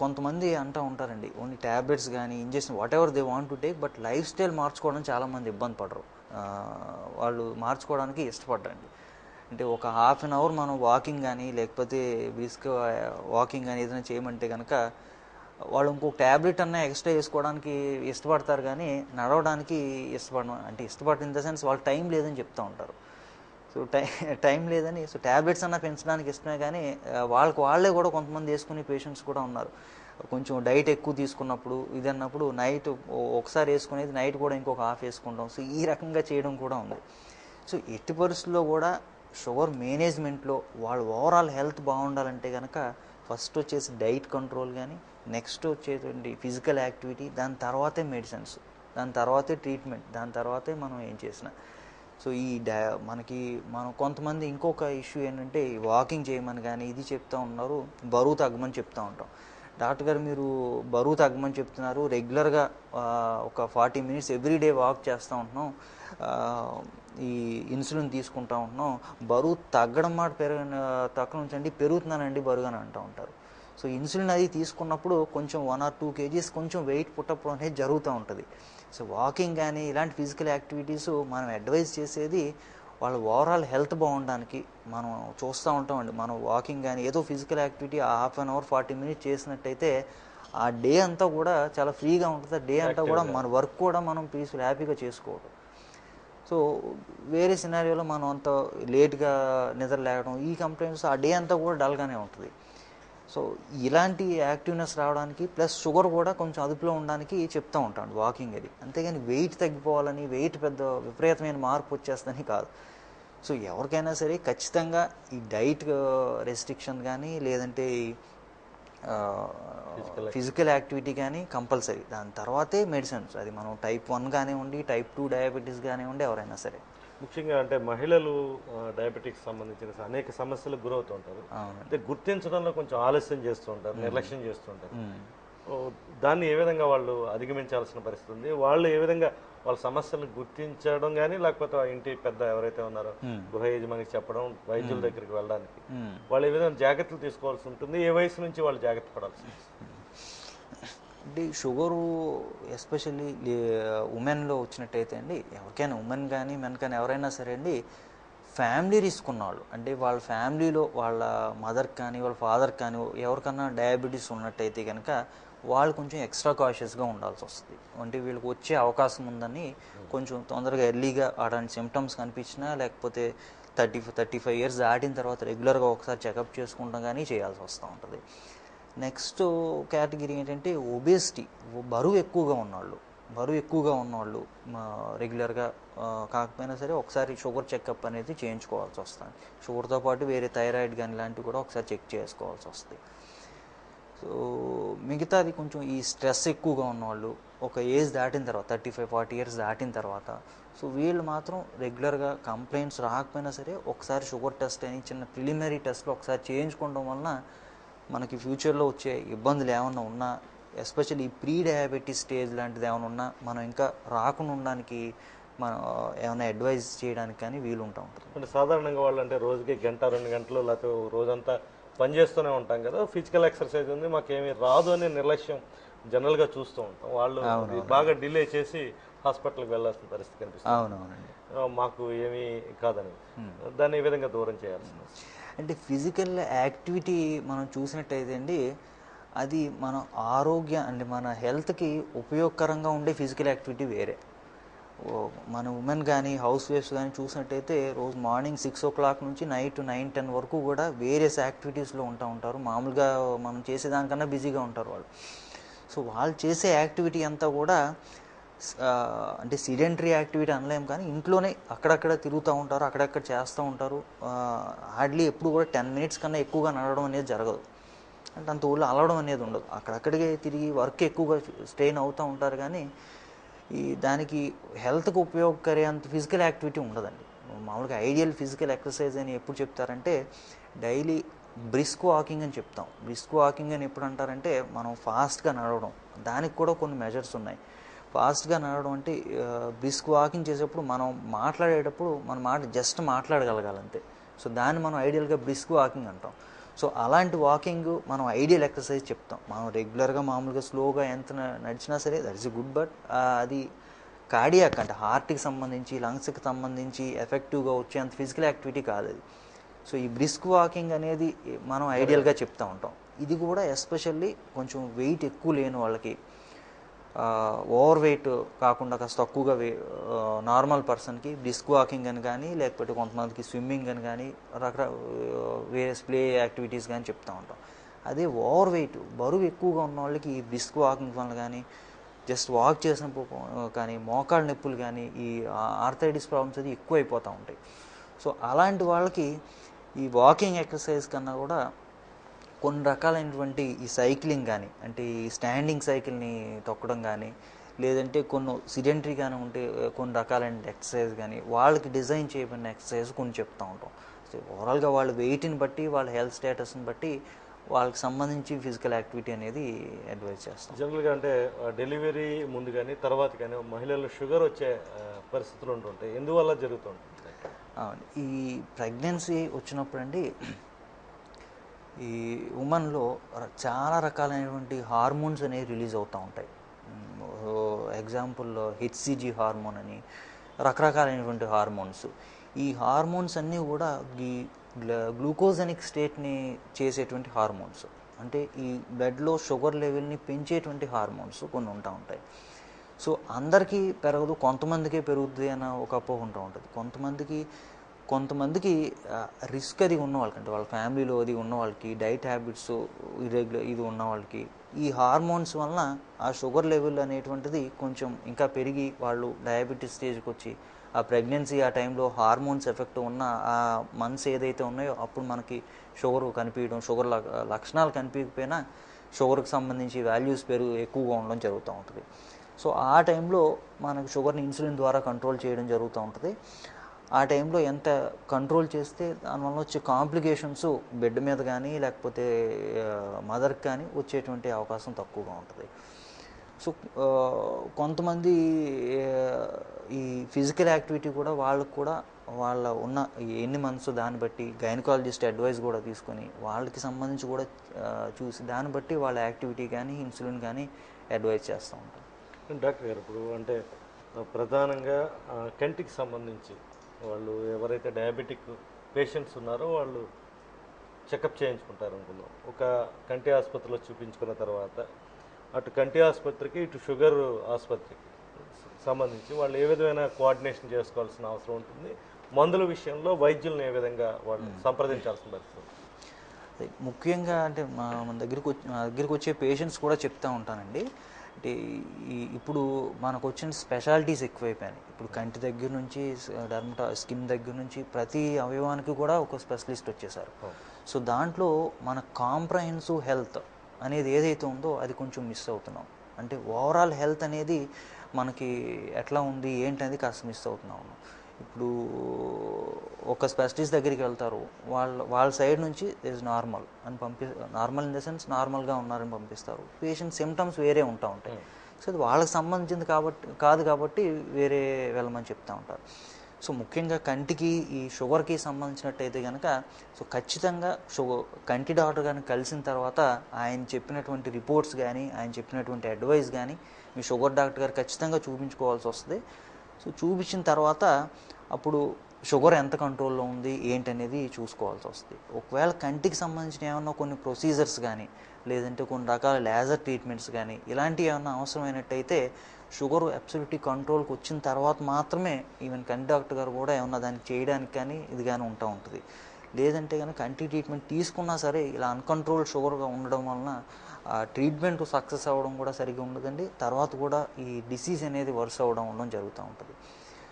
కొంతమంది అంటూ ఉంటారండి, ఓన్లీ ట్యాబ్లెట్స్ కానీ injection what ever they want to take, but life style మార్చుకోవడం చాలామంది ఇబ్బంది పడరు. వాళ్ళు మార్చుకోవడానికి ఇష్టపడ్డండి. అంటే ఒక హాఫ్ అన్ అవర్ మనం వాకింగ్ కానీ లేకపోతే బ్రిస్క్ వాకింగ్ కానీ ఏదైనా చేయమంటే కనుక వాళ్ళు ఇంకొక ట్యాబ్లెట్ అన్నా ఎక్స్ట్రా వేసుకోవడానికి ఇష్టపడతారు, కానీ నడవడానికి ఇష్టపడిన ఇన్ ద సెన్స్ వాళ్ళకి టైం లేదని చెప్తూ ఉంటారు. సో టైం లేదని, సో ట్యాబ్లెట్స్ అన్నా పెంచడానికి ఇష్టమే, కానీ వాళ్ళే కూడా కొంతమంది వేసుకునే పేషెంట్స్ కూడా ఉన్నారు. కొంచెం డైట్ ఎక్కువ తీసుకున్నప్పుడు ఇది అన్నప్పుడు నైట్ ఒకసారి వేసుకునేది నైట్ కూడా ఇంకొక హాఫ్ వేసుకుంటాం. సో ఈ రకంగా చేయడం కూడా ఉంది. సో ఎట్టి పరిస్థితుల్లో కూడా షుగర్ మేనేజ్మెంట్లో వాళ్ళు ఓవరాల్ హెల్త్ బాగుండాలంటే కనుక ఫస్ట్ వచ్చేసి డైట్ కంట్రోల్ కానీ, నెక్స్ట్ వచ్చేటువంటి ఫిజికల్ యాక్టివిటీ, దాని తర్వాతే మెడిసిన్స్, దాని తర్వాతే ట్రీట్మెంట్, దాని తర్వాతే మనం ఏం చేసినా. సో మనం కొంతమంది ఇంకొక ఇష్యూ ఏంటంటే వాకింగ్ చేయమని కానీ ఇది చెప్తూ ఉన్నారు, బరువు తగ్గమని చెప్తూ ఉంటాం. డాక్టర్ గారు మీరు బరువు తగ్గమని చెప్తున్నారు, రెగ్యులర్గా ఒక 40 minutes ఎవ్రీడే వాక్ చేస్తూ ఉంటున్నాం, ఈ ఇన్సులిన్ తీసుకుంటూ ఉంటున్నాం, బరువు తగ్గడం మాట తక్కువ ఉంచండి, పెరుగుతున్నానండి బరువు అని అంటూ ఉంటారు. సో ఇన్సులిన్ అది తీసుకున్నప్పుడు కొంచెం 1 or 2 kgs కొంచెం వెయిట్ పుట్టప్పుడు అనేది జరుగుతూ ఉంటుంది. సో వాకింగ్ కానీ ఇలాంటి ఫిజికల్ యాక్టివిటీస్ మనం అడ్వైజ్ చేసేది వాళ్ళ ఓవరాల్ హెల్త్ బాగుండడానికి. మనం చూస్తూ ఉంటామండి, మనం వాకింగ్ కానీ ఏదో physical activity half an hour 40 minutes చేసినట్టయితే ఆ డే అంతా కూడా చాలా ఫ్రీగా ఉంటుంది. ఆ డే అంతా కూడా మన వర్క్ కూడా మనం పీస్ఫుల్ హ్యాపీగా చేసుకోవడం. సో వేరే సినారియోలో మనం అంత లేట్గా నిద్ర లేవడం, ఈ కంప్లైంట్స్ ఆ డే అంతా కూడా డల్గానే ఉంటుంది. సో ఇలాంటి యాక్టివ్నెస్ రావడానికి ప్లస్ షుగర్ కూడా కొంచెం అదుపులో ఉండడానికి చెప్తూ ఉంటాను వాకింగ్ అది. అంతేగాని వెయిట్ తగ్గిపోవాలని, వెయిట్ పెద్ద విపరీతమైన మార్పు వచ్చేస్తుందని కాదు. సో ఎవరికైనా సరే ఖచ్చితంగా ఈ డైట్ రెస్ట్రిక్షన్ కానీ లేదంటే ఫిజికల్ యాక్టివిటీ కానీ కంపల్సరీ, దాని తర్వాతే మెడిసిన్స్. అది మనం type 1 కానివ్వండి, type 2 డయాబెటీస్ కానివ్వండి, ఎవరైనా సరే. ముఖ్యంగా అంటే మహిళలు డయాబెటిక్స్ సంబంధించిన అనేక సమస్యలకు గురవుతూ ఉంటారు. అంటే గుర్తించడంలో కొంచెం ఆలస్యం చేస్తూ ఉంటారు, నిర్లక్ష్యం చేస్తూ ఉంటారు. దాన్ని ఏ విధంగా వాళ్ళు అధిగమించాల్సిన పరిస్థితి ఉంది? వాళ్ళు ఏ విధంగా వాళ్ళ సమస్యలను గుర్తించడం కానీ, లేకపోతే ఇంటి పెద్ద ఎవరైతే ఉన్నారో గృహ యజమానికి చెప్పడం, వైద్యుల దగ్గరికి వెళ్ళడానికి వాళ్ళు ఏ విధంగా జాగ్రత్తలు తీసుకోవాల్సి ఉంటుంది? ఏ వయసు నుంచి వాళ్ళు జాగ్రత్త పడాల్సి ఉంటుంది? అంటే షుగరు ఎస్పెషల్లీ ఉమెన్లో వచ్చినట్టయితే అండి, ఎవరికైనా ఉమెన్ కానీ మెన్ కానీ ఎవరైనా సరే అండి, ఫ్యామిలీ రిస్క్ ఉన్నవాళ్ళు, అంటే వాళ్ళ ఫ్యామిలీలో వాళ్ళ మదర్కి కానీ వాళ్ళ ఫాదర్కి కానీ ఎవరికన్నా డయాబెటీస్ ఉన్నట్టయితే కనుక వాళ్ళు కొంచెం ఎక్స్ట్రా కాషియస్గా ఉండాల్సి వస్తుంది. అంటే వీళ్ళకి వచ్చే అవకాశం ఉందని కొంచెం తొందరగా ఎర్లీగా అలాంటి సిమ్టమ్స్ కనిపించినా, లేకపోతే 35 years దాటిన తర్వాత రెగ్యులర్గా ఒకసారి చెకప్ చేసుకుంటాం కానీ చేయాల్సి వస్తూ ఉంటుంది. నెక్స్ట్ కేటగిరీ ఏంటంటే ఒబేసిటీ, బరువు ఎక్కువగా ఉన్నవాళ్ళు రెగ్యులర్గా కాకపోయినా సరే ఒకసారి షుగర్ చెకప్ అనేది చేయించుకోవాల్సి వస్తుంది. షుగర్తో పాటు వేరే థైరాయిడ్ కానీ ఇలాంటివి కూడా ఒకసారి చెక్ చేసుకోవాల్సి వస్తుంది. సో మిగతాది కొంచెం ఈ స్ట్రెస్ ఎక్కువగా ఉన్నవాళ్ళు ఒక ఏజ్ దాటిన తర్వాత 35-40 years దాటిన తర్వాత, సో వీళ్ళు మాత్రం రెగ్యులర్గా కంప్లైంట్స్ రాకపోయినా సరే ఒకసారి షుగర్ టెస్ట్ అని చిన్న ప్రిలిమినరీ టెస్ట్లో ఒకసారి చేయించుకోవడం వలన మనకి ఫ్యూచర్లో వచ్చే ఇబ్బందులు ఏమైనా ఉన్నా, ఎస్పెషల్లీ ఈ ప్రీ డయాబెటీస్ స్టేజ్ లాంటిది ఏమైనా ఉన్నా మనం ఇంకా రాకుండా ఉండడానికి మనం ఏమైనా అడ్వైజ్ చేయడానికి కానీ వీలు ఉంటుంది. అంటే సాధారణంగా వాళ్ళు అంటే రోజుకి 1-2 గంటలు లేకపోతే రోజంతా పనిచేస్తూనే ఉంటాం కదా, ఫిజికల్ ఎక్సర్సైజ్ ఉంది మాకేమీ రాదు అనే నిర్లక్ష్యం జనరల్గా చూస్తూ ఉంటాం. వాళ్ళు బాగా డిలే చేసి హాస్పిటల్కి వెళ్ళాల్సిన పరిస్థితి కనిపిస్తుంది. అవునవునండి. మాకు ఏమీ కాదని దాన్ని ఈ విధంగా దూరం చేయాల్సింది. అంటే ఫిజికల్ యాక్టివిటీ మనం చూసినట్టయితే అండి, అది మన ఆరోగ్య అంటే మన హెల్త్కి ఉపయోగకరంగా ఉండే ఫిజికల్ యాక్టివిటీ వేరే. మన ఉమెన్ కానీ హౌస్ వైఫ్స్ కానీ చూసినట్టయితే రోజు మార్నింగ్ 6 o'clock నుంచి నైట్ 9-10 వరకు కూడా వేరియస్ యాక్టివిటీస్లో ఉంటారు. మామూలుగా మనం చేసేదానికన్నా బిజీగా ఉంటారు వాళ్ళు. సో వాళ్ళు చేసే యాక్టివిటీ అంతా కూడా అంటే సిడెంటరీ యాక్టివిటీ అనలేం, కానీ ఇంట్లోనే అక్కడక్కడ తిరుగుతూ ఉంటారు, అక్కడక్కడ చేస్తూ ఉంటారు. హార్డ్లీ ఎప్పుడు కూడా 10 minutes కన్నా ఎక్కువగా నడవడం అనేది జరగదు. అంటే అంత ఊళ్ళో అలవడం అనేది ఉండదు. అక్కడక్కడికే తిరిగి వర్క్ ఎక్కువగా స్ట్రెయిన్ అవుతూ ఉంటారు, కానీ దానికి హెల్త్కి ఉపయోగకరే అంత ఫిజికల్ యాక్టివిటీ ఉండదండి. మామూలుగా ఐడియల్ ఫిజికల్ ఎక్సర్సైజ్ అని ఎప్పుడు చెప్తారంటే డైలీ బ్రిస్క్ వాకింగ్ అని చెప్తాం. బ్రిస్క్ వాకింగ్ అని ఎప్పుడు అంటారంటే మనం ఫాస్ట్గా నడవడం. దానికి కూడా కొన్ని మెజర్స్ ఉన్నాయి. ఫాస్ట్గా నడవడం అంటే బ్రిస్క్ వాకింగ్ చేసేటప్పుడు మనం మాట్లాడేటప్పుడు మన మాట జస్ట్ మాట్లాడగలగాలంతే. సో దాన్ని మనం ఐడియల్గా బ్రిస్క్ వాకింగ్ అంటాం. సో అలాంటి వాకింగ్ మనం ఐడియల్ ఎక్సర్సైజ్ చెప్తాం. మనం రెగ్యులర్గా మామూలుగా స్లోగా ఎంత నడిచినా సరే దట్ ఈస్ గుడ్, బట్ అది కార్డియాక్ అంటే హార్ట్కి సంబంధించి లంగ్స్కి సంబంధించి ఎఫెక్టివ్గా వచ్చేంత ఫిజికల్ యాక్టివిటీ కాదు అది. సో ఈ బ్రిస్క్ వాకింగ్ అనేది మనం ఐడియల్గా చెప్తూ ఉంటాం. ఇది కూడా ఎస్పెషల్లీ కొంచెం వెయిట్ ఎక్కువ లేని వాళ్ళకి, ఓవర్ వెయిట్ కాకుండా కాస్త తక్కువగా నార్మల్ పర్సన్కి బ్రిస్క్ వాకింగ్ అని కానీ, లేకపోతే కొంతమందికి స్విమ్మింగ్ అని కానీ, వేరియస్ ప్లే యాక్టివిటీస్ కానీ చెప్తూ ఉంటాం. అదే ఓవర్ వెయిట్ బరువు ఎక్కువగా ఉన్న వాళ్ళకి ఈ బ్రిస్క్ వాకింగ్ వల్ల కానీ, జస్ట్ వాక్ చేసినప్పుడు కానీ, మోకాళ్ళ నొప్పులు కానీ, ఈ ఆర్థరైటిస్ ప్రాబ్లమ్స్ అది ఎక్కువ అయిపోతూ ఉంటాయి. సో అలాంటి వాళ్ళకి ఈ వాకింగ్ ఎక్సర్సైజ్ కన్నా కూడా కొన్ని రకాలైనటువంటి ఈ సైక్లింగ్ కానీ, అంటే ఈ స్టాండింగ్ సైకిల్ని తొక్కడం కానీ, లేదంటే కొన్ని సిడెంటరీగానే ఉంటే కొన్ని రకాలైన ఎక్సర్సైజ్ కానీ, వాళ్ళకి డిజైన్ చేయబడిన ఎక్సర్సైజ్ కొన్ని చెప్తూ ఉంటాం. సో ఓవరాల్గా వాళ్ళ వెయిట్ని బట్టి, వాళ్ళ హెల్త్ స్టేటస్ని బట్టి వాళ్ళకి సంబంధించి ఫిజికల్ యాక్టివిటీ అనేది అడ్వైజ్ చేస్తాం. జనరల్గా అంటే డెలివరీ ముందు కానీ తర్వాత కానీ మహిళల్లో షుగర్ వచ్చే పరిస్థితులు ఉంటుంటాయి. ఎందువల్ల జరుగుతుంటుంది? ఈ ప్రెగ్నెన్సీ వచ్చినప్పుడు అండి, ఈ ఉమెన్లో చాలా రకాలైనటువంటి హార్మోన్స్ అనేవి రిలీజ్ అవుతూ ఉంటాయి. ఎగ్జాంపుల్ హెచ్సిజి హార్మోన్ అని, రకరకాలైనటువంటి హార్మోన్స్. ఈ హార్మోన్స్ అన్నీ కూడా ఈ గ్లూకోజనిక్ స్టేట్ని చేసేటువంటి హార్మోన్స్. అంటే ఈ బ్లడ్లో షుగర్ లెవెల్ని పెంచేటువంటి హార్మోన్స్ కొన్ని ఉంటా ఉంటాయి. సో అందరికీ పెరగదు, కొంతమందికే పెరుగుతుంది అన్న ఒక అపోహ ఉంటూ ఉంటుంది. కొంతమందికి రిస్క్ అది ఉన్న వాళ్ళకి, అంటే వాళ్ళ ఫ్యామిలీలో అది ఉన్న వాళ్ళకి, డైట్ హ్యాబిట్స్ ఇర్రెగ్యులర్ ఇది ఉన్న వాళ్ళకి, ఈ హార్మోన్స్ వలన ఆ షుగర్ లెవెల్ అనేటువంటిది కొంచెం ఇంకా పెరిగి వాళ్ళు డయాబెటీస్ స్టేజ్కి వచ్చి ఆ ప్రెగ్నెన్సీ ఆ టైంలో హార్మోన్స్ ఎఫెక్ట్ ఉన్న ఆ మంత్స్ ఏదైతే ఉన్నాయో అప్పుడు మనకి షుగర్ కనిపించడం, షుగర్ లక్షణాలు కనిపించకపోయినా షుగర్కి సంబంధించి వాల్యూస్ ఎక్కువగా ఉండడం జరుగుతూ ఉంటుంది. సో ఆ టైంలో మనకు షుగర్ని ఇన్సులిన్ ద్వారా కంట్రోల్ చేయడం జరుగుతూ ఉంటుంది. ఆ టైంలో ఎంత కంట్రోల్ చేస్తే దానివల్ల వచ్చే కాంప్లికేషన్స్ బెడ్ మీద కానీ లేకపోతే మదర్కి కానీ వచ్చేటువంటి అవకాశం తక్కువగా ఉంటుంది. సో కొంతమంది ఈ ఫిజికల్ యాక్టివిటీ కూడా వాళ్ళకు కూడా వాళ్ళ ఉన్న ఎన్ని మంత్స్ దాన్ని బట్టి గైనకాలజిస్ట్ అడ్వైస్ కూడా తీసుకొని వాళ్ళకి సంబంధించి కూడా చూసి దాన్ని బట్టి వాళ్ళ యాక్టివిటీ కానీ ఇన్సులిన్ కానీ అడ్వైజ్ చేస్తూ ఉంటాం. డాక్టర్ గారు, ఇప్పుడు అంటే ప్రధానంగా కంటికి సంబంధించి వాళ్ళు ఎవరైతే డయాబెటిక్ పేషెంట్స్ ఉన్నారో వాళ్ళు చెకప్ చేయించుకుంటారు అనుకున్నాం. ఒక కంటి ఆసుపత్రిలో చూపించుకున్న తర్వాత అటు కంటి ఆసుపత్రికి ఇటు షుగర్ ఆసుపత్రికి సంబంధించి వాళ్ళు ఏ విధమైన కోఆర్డినేషన్ చేసుకోవాల్సిన అవసరం ఉంటుంది? మందుల విషయంలో వైద్యులను ఏ విధంగా వాళ్ళు సంప్రదించాల్సిన పరిస్థితి? ముఖ్యంగా అంటే మన దగ్గరికి వచ్చే పేషెంట్స్ కూడా చెప్తూ ఉంటానండి. అంటే ఇప్పుడు మనకు వచ్చిన స్పెషాలిటీస్ ఎక్కువైపోయాయి. ఇప్పుడు కంటి దగ్గర నుంచి స్కిన్ దగ్గర నుంచి ప్రతి అవయవానికి కూడా ఒక స్పెషలిస్ట్ వచ్చేసారు. సో దాంట్లో మన కాంప్రహెన్సివ్ హెల్త్ అనేది ఏదైతే ఉందో అది కొంచెం మిస్ అవుతున్నాం. అంటే ఓవరాల్ హెల్త్ అనేది మనకి ఎట్లా ఉంది ఏంటనేది కాస్త మిస్ అవుతున్నాం. ఇప్పుడు ఒక స్పెషలిస్ట్ దగ్గరికి వెళ్తారు, వాళ్ళ సైడ్ నుంచి ఇస్ నార్మల్ అని నార్మల్ ఇన్ ద సెన్స్ నార్మల్గా ఉన్నారని పంపిస్తారు. పేషెంట్ సిమ్టమ్స్ వేరే ఉంటాయి. సో అది వాళ్ళకి సంబంధించింది కాదు కాబట్టి వేరే వెళ్ళమని చెప్తూ ఉంటారు. సో ముఖ్యంగా కంటికి ఈ షుగర్కి సంబంధించినట్టయితే కనుక సో ఖచ్చితంగా కంటి డాక్టర్ గారిని కలిసిన తర్వాత ఆయన చెప్పినటువంటి రిపోర్ట్స్ కానీ ఆయన చెప్పినటువంటి అడ్వైస్ కానీ మీ షుగర్ డాక్టర్ గారు ఖచ్చితంగా చూపించుకోవాల్సి వస్తుంది. సో చూపించిన తర్వాత అప్పుడు షుగర్ ఎంత కంట్రోల్లో ఉంది ఏంటనేది చూసుకోవాల్సి వస్తుంది. ఒకవేళ కంటికి సంబంధించిన ఏమన్నా కొన్ని ప్రొసీజర్స్ కానీ లేదంటే కొన్ని రకాల లేజర్ ట్రీట్మెంట్స్ కానీ ఇలాంటివి ఏమన్నా అవసరమైనట్టయితే షుగర్ అబ్సల్యూట్లీ కంట్రోల్కి వచ్చిన తర్వాత మాత్రమే ఈవెన్ కంటి డాక్టర్ గారు కూడా ఏమన్నా దాన్ని చేయడానికి కానీ ఇది కానీ ఉంటుంది. లేదంటే కనుక కంటి ట్రీట్మెంట్ తీసుకున్నా సరే ఇలా అన్కంట్రోల్డ్ షుగర్గా ఉండడం వలన ట్రీట్మెంట్ సక్సెస్ అవ్వడం కూడా సరిగ్గా ఉండదండి. తర్వాత కూడా ఈ డిసీజ్ అనేది వరుస ఉండడం జరుగుతూ ఉంటుంది.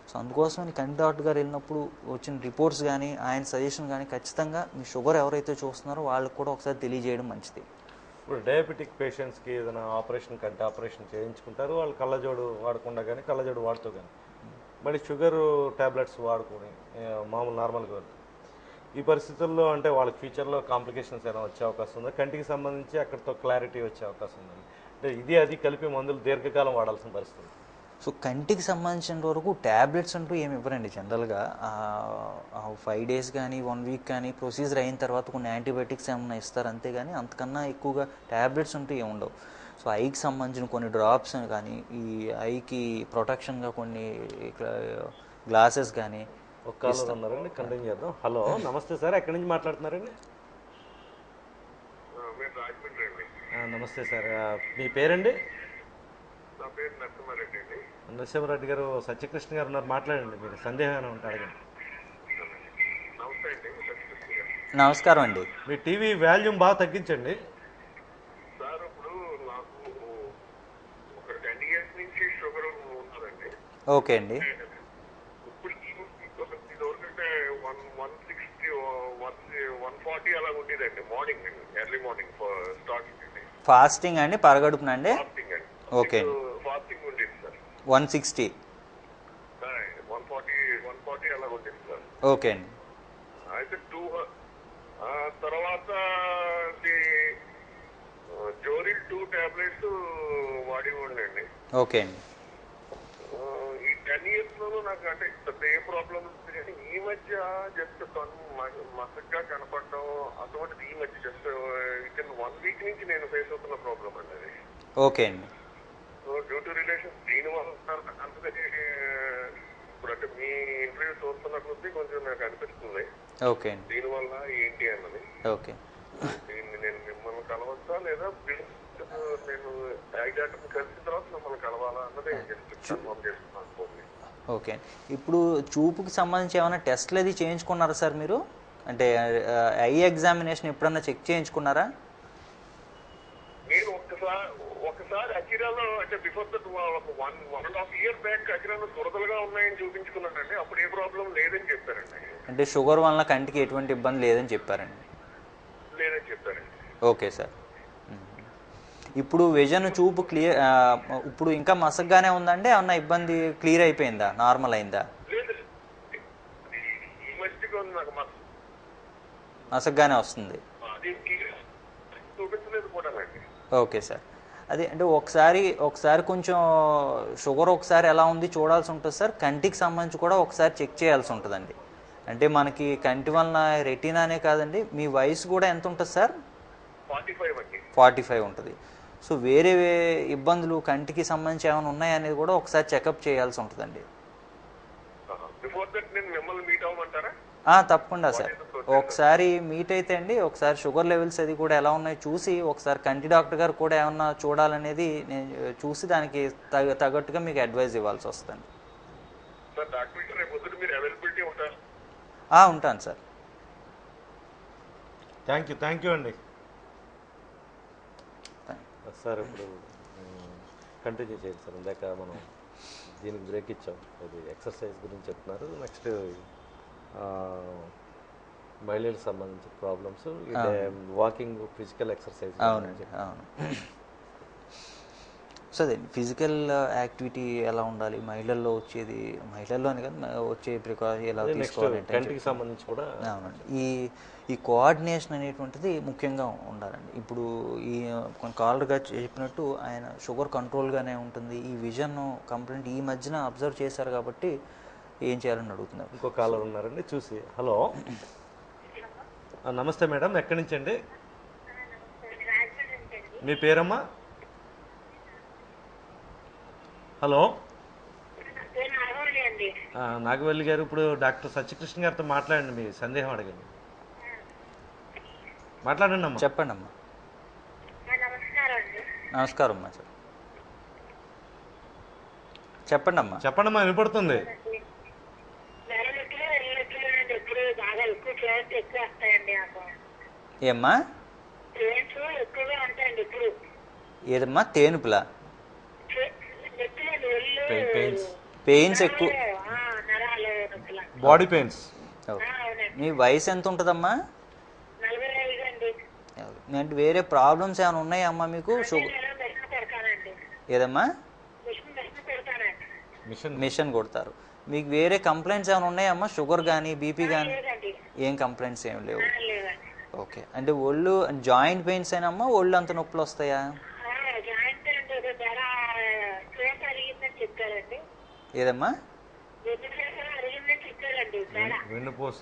సో అందుకోసమని కంటి డాక్టర్ గారు వెళ్ళినప్పుడు వచ్చిన రిపోర్ట్స్ కానీ ఆయన సజెషన్ కానీ ఖచ్చితంగా మీ షుగర్ ఎవరైతే చూస్తున్నారో వాళ్ళకి కూడా ఒకసారి తెలియజేయడం మంచిది. ఇప్పుడు డయాబెటిక్ పేషెంట్స్కి ఏదైనా ఆపరేషన్ కంటే ఆపరేషన్ చేయించుకుంటారు, వాళ్ళు కళ్ళజోడు వాడకుండా కానీ కళ్ళజోడు వాడుతూ కానీ మళ్ళీ షుగర్ ట్యాబ్లెట్స్ వాడుకొని మామూలు నార్మల్గా ఈ పరిస్థితుల్లో అంటే వాళ్ళకి ఫ్యూచర్లో కాంప్లికేషన్స్ ఏమైనా వచ్చే అవకాశం ఉందా? కంటికి సంబంధించి అక్కడితో క్లారిటీ వచ్చే అవకాశం ఉందండి. అంటే ఇది అది కలిపి మందులు దీర్ఘకాలం వాడాల్సిన పరిస్థితి. సో కంటికి సంబంధించిన వరకు ట్యాబ్లెట్స్ అంటూ ఏమి ఇవ్వరండి. జనరల్గా 5 days కానీ 1 week కానీ ప్రొసీజర్ అయిన తర్వాత కొన్ని యాంటీబయాటిక్స్ ఏమన్నా ఇస్తారు అంతేగాని అంతకన్నా ఎక్కువగా ట్యాబ్లెట్స్ అంటూ ఏమి ఉండవు. సో ఐకి సంబంధించిన కొన్ని డ్రాప్స్ కానీ ఈ ఐకి ప్రొటెక్షన్గా కొన్ని గ్లాసెస్ కానీ. ఒక కాలర్ ఉన్నారండి, కంటిన్యూ చేద్దాం. హలో, నమస్తే సార్, ఎక్కడి నుంచి మాట్లాడుతున్నారండి? నమస్తే సార్, మీ పేరండి? నరసింహారెడ్డి గారు, సత్యకృష్ణ గారు ఉన్నారు, మాట్లాడండి. మీరు సందేహం ఉంటే అడగండి. నమస్కారం అండి. మీ టీవీ వాల్యూమ్ బాగా తగ్గించండి. సార్ ఇప్పుడు నాకు ఒక 10 years నుంచి షుగర్ ఉన్నదండి. ఓకే అండి. ఇప్పుడు ఇదివరకంటే 160 140 అలా ఉండేదండి. మార్నింగ్ ఎర్లీ మార్నింగ్ స్టార్టింగ్ అండి. ఫాస్టింగ్ అండి, పరగడుపున అండి? ఫాస్టింగ్ అండి. ఓకే. ఫాస్టింగ్ ఉండేది సార్. 160 140 అలా ఉండేది సార్. ఓకే అండి. అయితే తర్వాత జోరిల్ 2 tablets వాడి ఉండండి. ఓకే అండి. ఈ 10 years లోనూ నాకు అంటే పెద్ద ఏ ప్రాబ్లం లేదు. ఈ మధ్య జస్ట్ మసగ్గా కనపడడం అటువంటిది ఈ మధ్య జస్ట్ వితిన్ 1 week నుంచి నేను ఫేస్ అవుతున్న ప్రాబ్లం అండి అది. ఓకే అండి. డ్యూ టు రిలేషన్స్ దీనివల్ల అంతది ఇప్పుడు అంటే మీ ఇంటర్వ్యూ చూస్తున్న కొద్దీ కొంచెం నాకు అనిపిస్తుంది. ఓకే అండి. దీనివల్ల ఏంటి అన్నది. ఓకే. దీన్ని నేను మిమ్మల్ని కలవచ్చా లేదా నేను డాక్టర్ని కలిసిన తర్వాత మిమ్మల్ని కలవాలా అన్నది కన్ఫర్మ్ చేసుకున్నాను. ఓకే. ఇప్పుడు చూపుకి సంబంధించి ఏమైనా టెస్ట్లు అది చేయించుకున్నారా సార్ మీరు? అంటే ఐ ఎగ్జామినేషన్ ఎప్పుడన్నా చెక్ చేయించుకున్నారా? నేను ఒకసారి అకిరాలో అంటే బిఫోర్ దట్ ఒక 1.5 year బ్యాక్ అకిరాలో దురదలుగా ఉన్నాయని చూపించుకున్నానండి. అప్పుడు ఏ ప్రాబ్లం లేదని చెప్పారండి. అంటే షుగర్ వలన కంటికి ఎటువంటి ఇబ్బంది లేదని చెప్పారండి. లేదని చెప్పారండి. Okay sir. ఇప్పుడు విజన్ చూపు క్లియర్, ఇప్పుడు ఇంకా మసగ్గానే ఉందంటే ఏమన్నా ఇబ్బంది క్లియర్ అయిపోయిందా, నార్మల్ అయిందా? లేదు, ఈ మధ్యగా నాకు మసగ్గానే వస్తుంది. చూపించలేదు కూడా అండి. Okay sir. అదే అంటే ఒకసారి కొంచెం షుగర్ ఒకసారి ఎలా ఉంది చూడాల్సి ఉంటుంది సార్. కంటికి సంబంధించి కూడా ఒకసారి చెక్ చేయాల్సి ఉంటుందండి. అంటే మనకి కంటి వలన రెటీనానే కాదండి, మీ వయసు కూడా ఎంత ఉంటుంది సార్? 45 అండి. 45 ఉంటుంది. సో వేరే ఇబ్బందులు కంటికి సంబంధించి ఏమైనా ఉన్నాయనేది కూడా ఒకసారి చెకప్ చేయాల్సి ఉంటుందండి. బిఫోర్ దట్ నేను మిమ్మల్ని మీట్ అవ్వమంటారా? తప్పకుండా సార్. ఒకసారి మీట్ అయితే అండి, ఒకసారి షుగర్ లెవెల్స్ అది కూడా ఎలా ఉన్నాయో చూసి ఒకసారి కంటి డాక్టర్ గారు కూడా ఏమన్నా చూడాలనేది నేను చూసి దానికి తగ్గట్టుగా మీకు అడ్వైజ్ ఇవ్వాల్సి వస్తుంది. సార్ డాక్టర్ రేపు పొద్దున మీరు అవైలబిలిటీ ఉంటారు? ఉంటాను సార్. థ్యాంక్ యూ అండి. సార్ ఇప్పుడు కంటిన్యూ చేయండి సార్. ఇందాక మనం దీనికి బ్రేక్ ఇచ్చాం, అది ఎక్సర్సైజ్ గురించి చెప్తున్నారు. నెక్స్ట్ మహిళలకు సంబంధించిన ప్రాబ్లమ్స్, వాకింగ్, ఫిజికల్ ఎక్సర్సైజ్. అవునండి, అవును. సో అదే ఫిజికల్ యాక్టివిటీ ఎలా ఉండాలి మహిళల్లో వచ్చేది, మహిళల్లో అని కాదు వచ్చే ప్రికాషన్ ఎలా తీసుకోవాలంటే కంటికి సంబంధించి కూడా. అవునండి. ఈ కోఆర్డినేషన్ అనేటువంటిది ముఖ్యంగా ఉండాలండి. ఇప్పుడు ఈ కాలర్గా చెప్పినట్టు ఆయన షుగర్ కంట్రోల్గానే ఉంటుంది. ఈ విజన్ కంప్లైంట్ ఈ మధ్యన అబ్జర్వ్ చేశారు కాబట్టి ఏం చేయాలని అడుగుతున్నారు. ఇంకో కాలర్ ఉన్నారండి చూసి. హలో, నమస్తే మేడం, ఎక్కడి నుంచి అండి? మీ పేరమ్మా? హలో, నాగవల్లి గారు, ఇప్పుడు డాక్టర్ సత్యకృష్ణ గారితో మాట్లాడండి, మీ సందేహం అడగండి. మాట్లాడండి అమ్మా. చెప్పండి అమ్మా. నమస్కారం అమ్మా. చెప్పండి అమ్మా. చెప్పండి అమ్మా, వినపడుతుంది. ఏమ్మా? ఏదమ్మా? తేనుపులా? పెయిన్స్ ఎక్కువ, బాడీ పెయిన్స్. మీ వయసు ఎంత ఉంటుందమ్మా? అంటే వేరే ప్రాబ్లమ్స్ ఏమైనా ఉన్నాయా అమ్మా మీకు? షుగర్ ఏదమ్మా? మిషన్ కొడతారు. మీకు వేరే కంప్లైంట్స్ ఏమైనా ఉన్నాయమ్మా? షుగర్ కానీ బీపీ కానీ? ఏం కంప్లైంట్స్ ఏమి లేవు. ఓకే, అంటే ఒళ్ళు జాయింట్ పెయిన్స్ అయినమ్మా, ఒళ్ళు అంత నొప్పులు వస్తాయా? ఏదమ్మా? వెన్నుపూస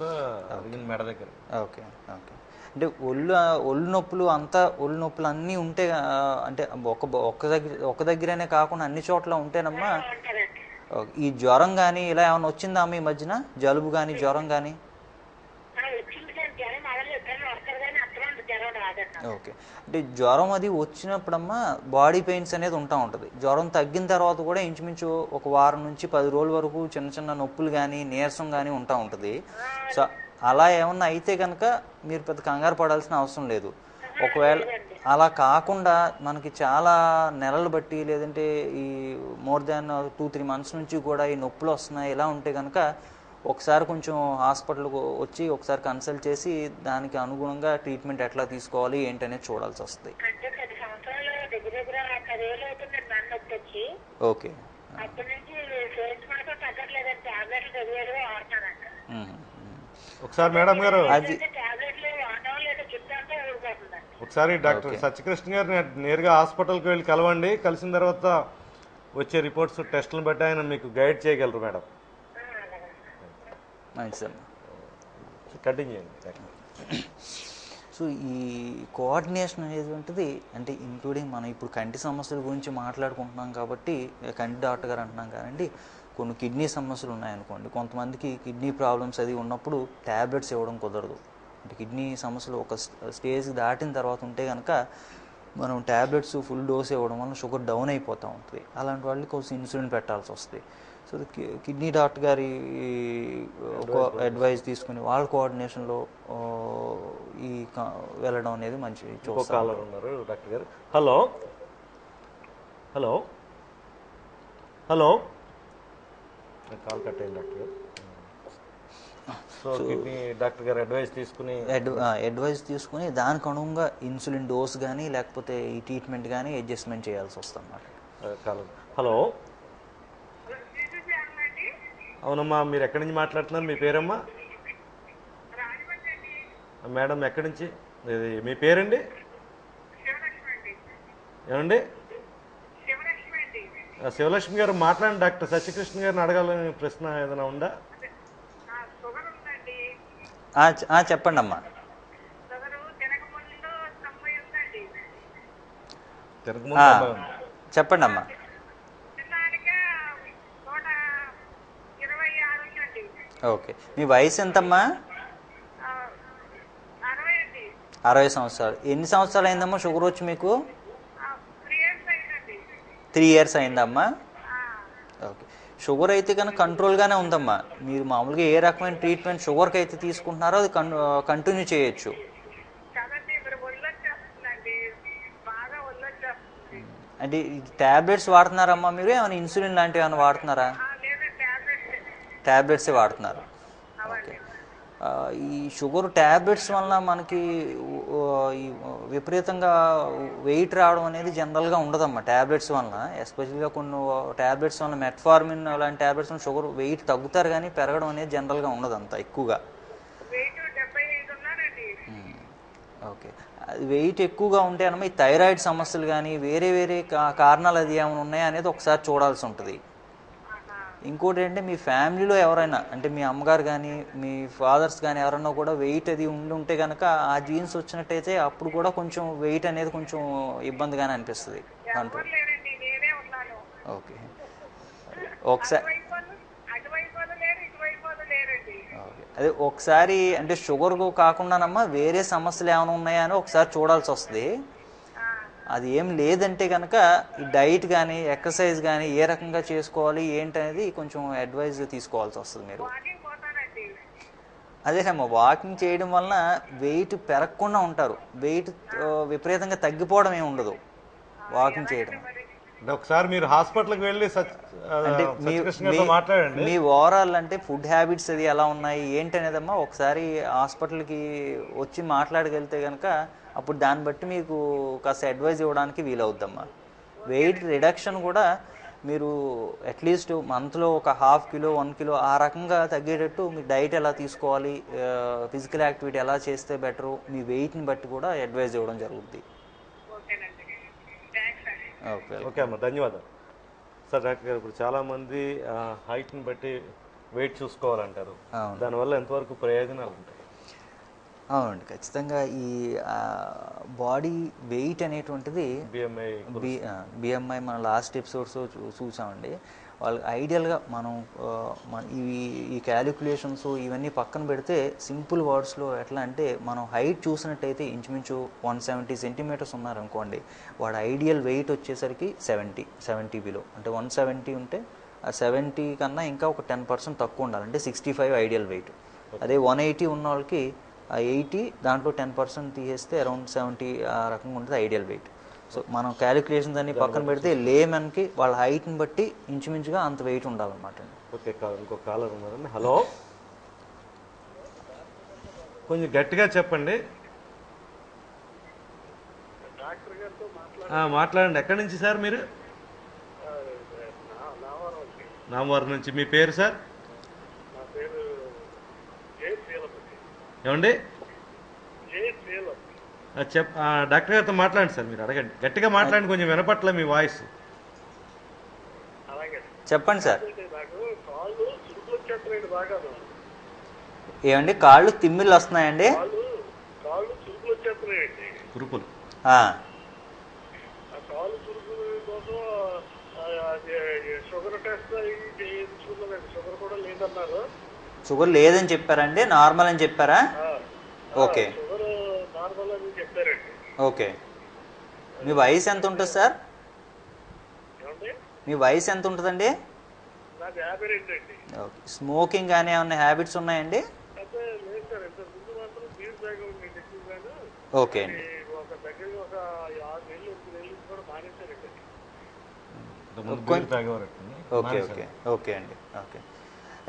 మెడ దగ్గర. ఓకే ఓకే, అంటే ఒళ్ళు నొప్పులు అంతా, ఒళ్ళు నొప్పులు అన్నీ ఉంటే అంటే ఒక్క దగ్గరనే కాకుండా అన్ని చోట్ల ఉంటేనమ్మా. ఈ జ్వరం కానీ ఇలా ఏమైనా వచ్చిందా అమ్మ ఈ మధ్యన? జలుబు కానీ జ్వరం కానీ? ఓకే, అంటే జ్వరం అది వచ్చినప్పుడమ్మా బాడీ పెయిన్స్ అనేది ఉంటుంది. జ్వరం తగ్గిన తర్వాత కూడా ఇంచుమించు ఒక వారం నుంచి 10 రోజుల వరకు చిన్న చిన్న నొప్పులు కానీ నీరసం కానీ ఉంటుంది. సో అలా ఏమన్నా అయితే కనుక మీరు పెద్ద కంగారు పడాల్సిన అవసరం లేదు. ఒకవేళ అలా కాకుండా మనకి చాలా నెలలు బట్టి లేదంటే ఈ మోర్ దాన్ 2-3 మంత్స్ నుంచి కూడా ఈ నొప్పులు వస్తున్నాయి, ఇలా ఉంటే కనుక ఒకసారి కొంచెం హాస్పిటల్కి వచ్చి ఒకసారి కన్సల్ట్ చేసి దానికి అనుగుణంగా ట్రీట్మెంట్ ఎట్లా తీసుకోవాలి ఏంటనేది చూడాల్సి వస్తుంది. ఓకే, ఒకసారి మేడం గారు, ఒకసారి డాక్టర్ సత్యకృష్ణ గారు నేరుగా హాస్పిటల్కి వెళ్ళి కలవండి. కలిసిన తర్వాత వచ్చే రిపోర్ట్స్ టెస్టులను బట్టి ఆయన మీకు గైడ్ చేయగలరు మేడం. మంచిదమ్మా, కంటిన్యూ చేయండి. సో ఈ కోఆర్డినేషన్ అనేది ఉంటుంది. అంటే ఇంక్లూడింగ్ మనం ఇప్పుడు కంటి సమస్యల గురించి మాట్లాడుకుంటున్నాం కాబట్టి కంటి డాక్టర్ గారు అంటున్నాం కానండి, కొన్ని కిడ్నీ సమస్యలు ఉన్నాయనుకోండి. కొంతమందికి కిడ్నీ ప్రాబ్లమ్స్ అది ఉన్నప్పుడు ట్యాబ్లెట్స్ ఇవ్వడం కుదరదు. అంటే కిడ్నీ సమస్యలు ఒక స్టేజ్ దాటిన తర్వాత ఉంటే కనుక మనం ట్యాబ్లెట్స్ ఫుల్ డోస్ ఇవ్వడం వల్ల షుగర్ డౌన్ అయిపోతూ ఉంటుంది. అలాంటి వాళ్ళకి కొంచెం ఇన్సులిన్ పెట్టాల్సి వస్తుంది. సో కిడ్నీ డాక్టర్ గారి అడ్వైస్ తీసుకుని వాళ్ళ కోఆర్డినేషన్లో ఈ వెళ్ళడం అనేది మంచిది. కాలర్ ఉన్నారు డాక్టర్ గారు. Hello hello hello, call cut అయింది డాక్టర్ గారు. సో కిడ్నీ డాక్టర్ గారు అడ్వైస్ తీసుకుని దానికి అనుగుణంగా ఇన్సులిన్ డోస్ కానీ లేకపోతే ఈ ట్రీట్మెంట్ కానీ అడ్జస్ట్మెంట్ చేయాల్సి వస్తుంది అన్నమాట. హలో, అవునమ్మా, మీరు ఎక్కడి నుంచి మాట్లాడుతున్నారు? మీ పేరమ్మా? మేడం ఎక్కడి నుంచి? మీ పేరండి? ఏమండి? శివలక్ష్మి గారు మాట్లాడండి. డాక్టర్ సత్యకృష్ణ గారిని అడగాలని ప్రశ్న ఏదైనా ఉందా? చెప్పండి అమ్మా. చెప్పండి అమ్మా. ఓకే, మీ వయసు ఎంతమ్మా? 60 సంవత్సరాలు. ఎన్ని సంవత్సరాలు అయిందమ్మా షుగర్ వచ్చి మీకు? 3 ఇయర్స్ అయిందమ్మా. ఓకే, షుగర్ అయితే కనుక కంట్రోల్గానే ఉందమ్మా. మీరు మామూలుగా ఏ రకమైన ట్రీట్మెంట్ షుగర్కి అయితే తీసుకుంటున్నారో అది కంటిన్యూ చేయొచ్చు. అంటే ట్యాబ్లెట్స్ వాడుతున్నారమ్మా మీరు? ఏమైనా ఇన్సులిన్ లాంటివి ఏమైనా వాడుతున్నారా? ట్యాబ్లెట్సే వాడుతున్నారు. ఓకే, ఈ షుగర్ ట్యాబ్లెట్స్ వలన మనకి ఈ విపరీతంగా వెయిట్ రావడం అనేది జనరల్గా ఉండదమ్మా ట్యాబ్లెట్స్ వలన. ఎస్పెషల్గా కొన్ని ట్యాబ్లెట్స్ వలన మెట్ఫార్మిన్ అలాంటి ట్యాబ్లెట్స్ వలన షుగర్ వెయిట్ తగ్గుతారు కానీ పెరగడం అనేది జనరల్గా ఉండదు అంత ఎక్కువగా. ఓకే, వెయిట్ ఎక్కువగా ఉంటే అన్నమా ఈ థైరాయిడ్ సమస్యలు కానీ వేరే వేరే కారణాలు అది ఏమైనా ఉన్నాయా అనేది ఒకసారి చూడాల్సి ఉంటుంది. ఇంకోటి ఏంటంటే మీ ఫ్యామిలీలో ఎవరైనా అంటే మీ అమ్మగారు కానీ మీ ఫాదర్స్ కానీ ఎవరైనా కూడా వెయిట్ అది ఉంటే కనుక ఆ జీన్స్ వచ్చినట్టయితే అప్పుడు కూడా కొంచెం వెయిట్ అనేది కొంచెం ఇబ్బందిగానే అనిపిస్తుంది అంటూ. ఓకే ఒకసారి అదే ఒకసారి అంటే షుగర్ కాకుండానమ్మా వేరే సమస్యలు ఏమైనా ఉన్నాయా అని ఒకసారి చూడాల్సి వస్తుంది. అది ఏం లేదంటే కనుక ఈ డైట్ కానీ ఎక్సర్సైజ్ కానీ ఏ రకంగా చేసుకోవాలి ఏంటి అనేది కొంచెం అడ్వైజ్ తీసుకోవాల్సి వస్తుంది మీరు. అదేనమ్మా వాకింగ్ చేయడం వలన వెయిట్ పెరగకుండా ఉంటారు, వెయిట్ విపరీతంగా తగ్గిపోవడం ఏమి ఉండదు వాకింగ్ చేయడం. ఒకసారి మీరు హాస్పిటల్కి వెళ్ళి అంటే మాట్లాడండి. మీ ఓవరాల్ అంటే ఫుడ్ హ్యాబిట్స్ అది ఎలా ఉన్నాయి ఏంటి అనేదమ్మా ఒకసారి హాస్పిటల్కి వచ్చి మాట్లాడగలిగితే కనుక అప్పుడు దాన్ని బట్టి మీకు కాస్త అడ్వైజ్ ఇవ్వడానికి వీలవుద్దమ్మా. వెయిట్ రిడక్షన్ కూడా మీరు అట్లీస్ట్ మంత్లో ఒక 1/2 కిలో 1 కిలో ఆ రకంగా తగ్గేటట్టు మీ డైట్ ఎలా తీసుకోవాలి, ఫిజికల్ యాక్టివిటీ ఎలా చేస్తే బెటరు, మీ వెయిట్ని బట్టి కూడా అడ్వైజ్ ఇవ్వడం జరుగుద్ది. ఓకే అమ్మా, ధన్యవాదాలు. సార్ డాక్టర్ గారు ఇప్పుడు చాలామంది హైట్ని బట్టి వెయిట్ చూసుకోవాలంటారు, దానివల్ల ఎంతవరకు ప్రయోజనాలు ఉంటాయి? అవునండి, ఖచ్చితంగా ఈ బాడీ వెయిట్ అనేటువంటిది బిఎంఐ మన లాస్ట్ ఎపిసోడ్స్ చూసామండి. వాళ్ళకి ఐడియల్గా మనం ఈ క్యాలిక్యులేషన్స్ ఇవన్నీ పక్కన పెడితే సింపుల్ వర్డ్స్లో ఎట్లా అంటే మనం హైట్ చూసినట్టయితే ఇంచుమించు 170 సెంటీమీటర్స్ ఉన్నారనుకోండి, వాడు ఐడియల్ వెయిట్ వచ్చేసరికి 70 బిలో. అంటే 170 ఉంటే ఆ 70 కన్నా ఇంకా ఒక 10% తక్కువ ఉండాలి, అంటే 65 ఐడియల్ వెయిట్. అదే 180 ఉన్న వాళ్ళకి ఆ 80 దాంట్లో 10% తీసేస్తే అరౌండ్ 70 ఆ రకంగా ఉంటుంది ఐడియల్ వెయిట్. సో మనం క్యాలిక్యులేషన్స్ అన్ని పక్కన పెడితే లేమన్కి వాళ్ళ హైట్ని బట్టి ఇంచుమించుగా అంత వెయిట్ ఉండాలన్నమాట. ఓకే, ఇంకో కాలర్ ఉన్నారండి. హలో, కొంచెం గట్టిగా చెప్పండి. మాట్లాడండి. ఎక్కడి నుంచి సార్ మీరు? నామవరం నుంచి. మీ పేరు సార్? ఏమండి? డాక్టర్ గారితో మాట్లాడండి సార్, మీరు అడగండి. గట్టిగా మాట్లాడండి, కొంచెం వినపట్ల మీ వాయిస్. చెప్పండి సార్. ఏమండి కాళ్ళు తిమ్మిళ్ళు వస్తున్నాయండి? కురుపులు. షుగర్ లేదని చెప్పారండి, నార్మల్ అని చెప్పారా? Okay okay. మీ వయసు ఎంత ఉంటుంది సార్? మీ వయసు ఎంత ఉంటుందండి? స్మోకింగ్ కానీ ఏమన్నా హ్యాబిట్స్ ఉన్నాయండి? ఓకే అండి. ఓకే ఓకే ఓకే అండి. ఓకే,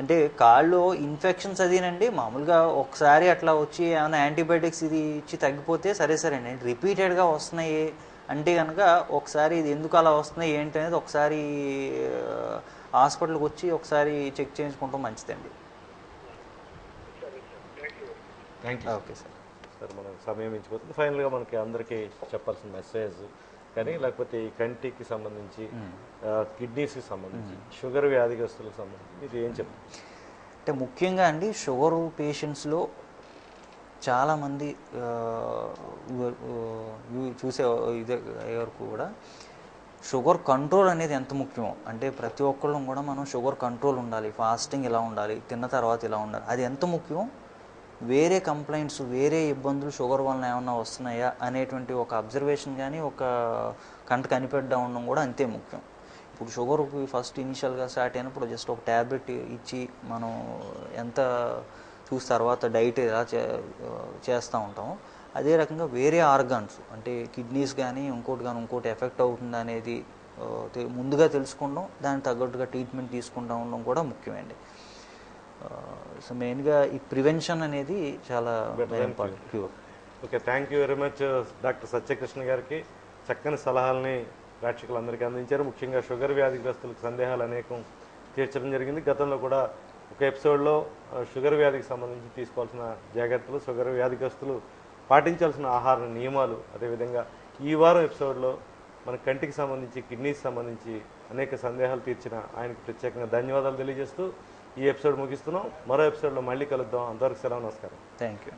అంటే కాళ్ళు ఇన్ఫెక్షన్స్ అదేనండి మామూలుగా ఒకసారి అట్లా వచ్చి ఏమైనా యాంటీబయాటిక్స్ ఇది ఇచ్చి తగ్గిపోతే సరే అండి. రిపీటెడ్గా వస్తున్నాయి అంటే కనుక ఒకసారి ఇది ఎందుకు అలా వస్తున్నాయి ఏంటి అనేది ఒకసారి హాస్పిటల్కి వచ్చి ఒకసారి చెక్ చేయించుకుంటాం మంచిదండి. Okay sir. సార్ మనకు సమయం ఇచ్చిపోతుంది. ఫైనల్గా మనకి అందరికీ చెప్పాల్సిన మెసేజ్ కానీ లేకపోతే ఈ కంటికి సంబంధించి కిడ్నీస్కి సంబంధించి షుగర్ వ్యాధిగ్రస్తులకు సంబంధించి మీరు ఏం చెప్తారు? అంటే ముఖ్యంగా అండి షుగర్ పేషెంట్స్లో చాలామంది చూసే ఇదే వరకు కూడా షుగర్ కంట్రోల్ అనేది ఎంత ముఖ్యమో, అంటే ప్రతి ఒక్కళ్ళం కూడా మనం షుగర్ కంట్రోల్ ఉండాలి, ఫాస్టింగ్ ఇలా ఉండాలి, తిన్న తర్వాత ఇలా ఉండాలి, అది ఎంత ముఖ్యం. వేరే కంప్లైంట్స్ వేరే ఇబ్బందులు షుగర్ వలన ఏమన్నా వస్తున్నాయా అనేటువంటి ఒక అబ్జర్వేషన్ కానీ ఒక కంట కనిపెట్టడం ఉండడం కూడా అంతే ముఖ్యం. ఇప్పుడు షుగర్కి ఫస్ట్ ఇనిషియల్గా స్టార్ట్ అయినప్పుడు జస్ట్ ఒక ట్యాబ్లెట్ ఇచ్చి మనం ఎంత చూసి తర్వాత డైట్ ఎలా చేస్తూ ఉంటామో అదే రకంగా వేరే ఆర్గాన్స్ అంటే కిడ్నీస్ కానీ ఇంకోటి ఎఫెక్ట్ అవుతుంది అనేది ముందుగా తెలుసుకోవడం, దానికి తగ్గట్టుగా ట్రీట్మెంట్ తీసుకుంటూ ఉండడం కూడా ముఖ్యమండి. సో మెయిన్గా ఈ ప్రివెన్షన్ అనేది చాలా important. Okay, thank you very much doctor Satyakrishna గారికి. చక్కని సలహాలని ప్రేక్షకులందరికీ అందించారు. ముఖ్యంగా షుగర్ వ్యాధిగ్రస్తులకు సందేహాలు అనేకం తీర్చడం జరిగింది. గతంలో కూడా ఒక ఎపిసోడ్లో షుగర్ వ్యాధికి సంబంధించి తీసుకోవాల్సిన జాగ్రత్తలు, షుగర్ వ్యాధిగ్రస్తులు పాటించాల్సిన ఆహార నియమాలు, అదేవిధంగా ఈ వారం ఎపిసోడ్లో మన కంటికి సంబంధించి కిడ్నీకి సంబంధించి అనేక సందేహాలు తీర్చిన ఆయనకు ప్రత్యేకంగా ధన్యవాదాలు తెలియజేస్తూ ఈ ఎపిసోడ్ ముగిస్తున్నాం. మరో ఎపిసోడ్లో మళ్ళీ కలుద్దాం. అందరికీ సెలవు, నమస్కారం. Thank you.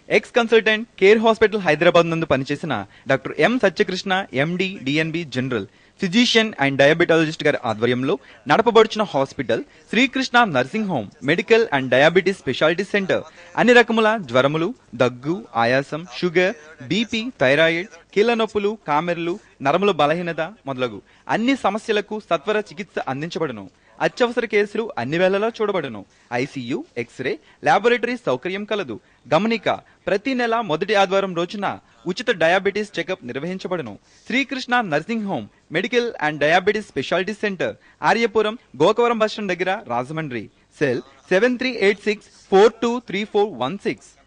Ex consultant Care Hospital Hyderabad నందు పనిచేసిన doctor M Satyakrishna MD DNB general physician and diabetologist గారి ఆధ్వర్యంలో నడపబడుచున్న hospital Srikrishna nursing home medical and diabetes speciality centre అన్ని రకముల జ్వరములు, దగ్గు, ఆయాసం, షుగర్, బీపీ, థైరాయిడ్, కీళ్ల నొప్పులు, కామెర్లు, నరముల బలహీనత మొదలగు అన్ని సమస్యలకు సత్వర చికిత్స అందించబడును. అత్యవసర కేసులు అన్ని వేళలా చూడబడును. ఐసీయూ, ఎక్స్రే, ల్యాబొరేటరీ సౌకర్యం కలదు. గమనిక, ప్రతి నెల మొదటి ఆదివారం రోజున ఉచిత డయాబెటీస్ చెకప్ నిర్వహించబడును. Srikrishna nursing home medical and diabetes speciality centre, Aryapuram, Gokavaram bus stand దగ్గర, రాజమండ్రి. సెల్ 7386423416.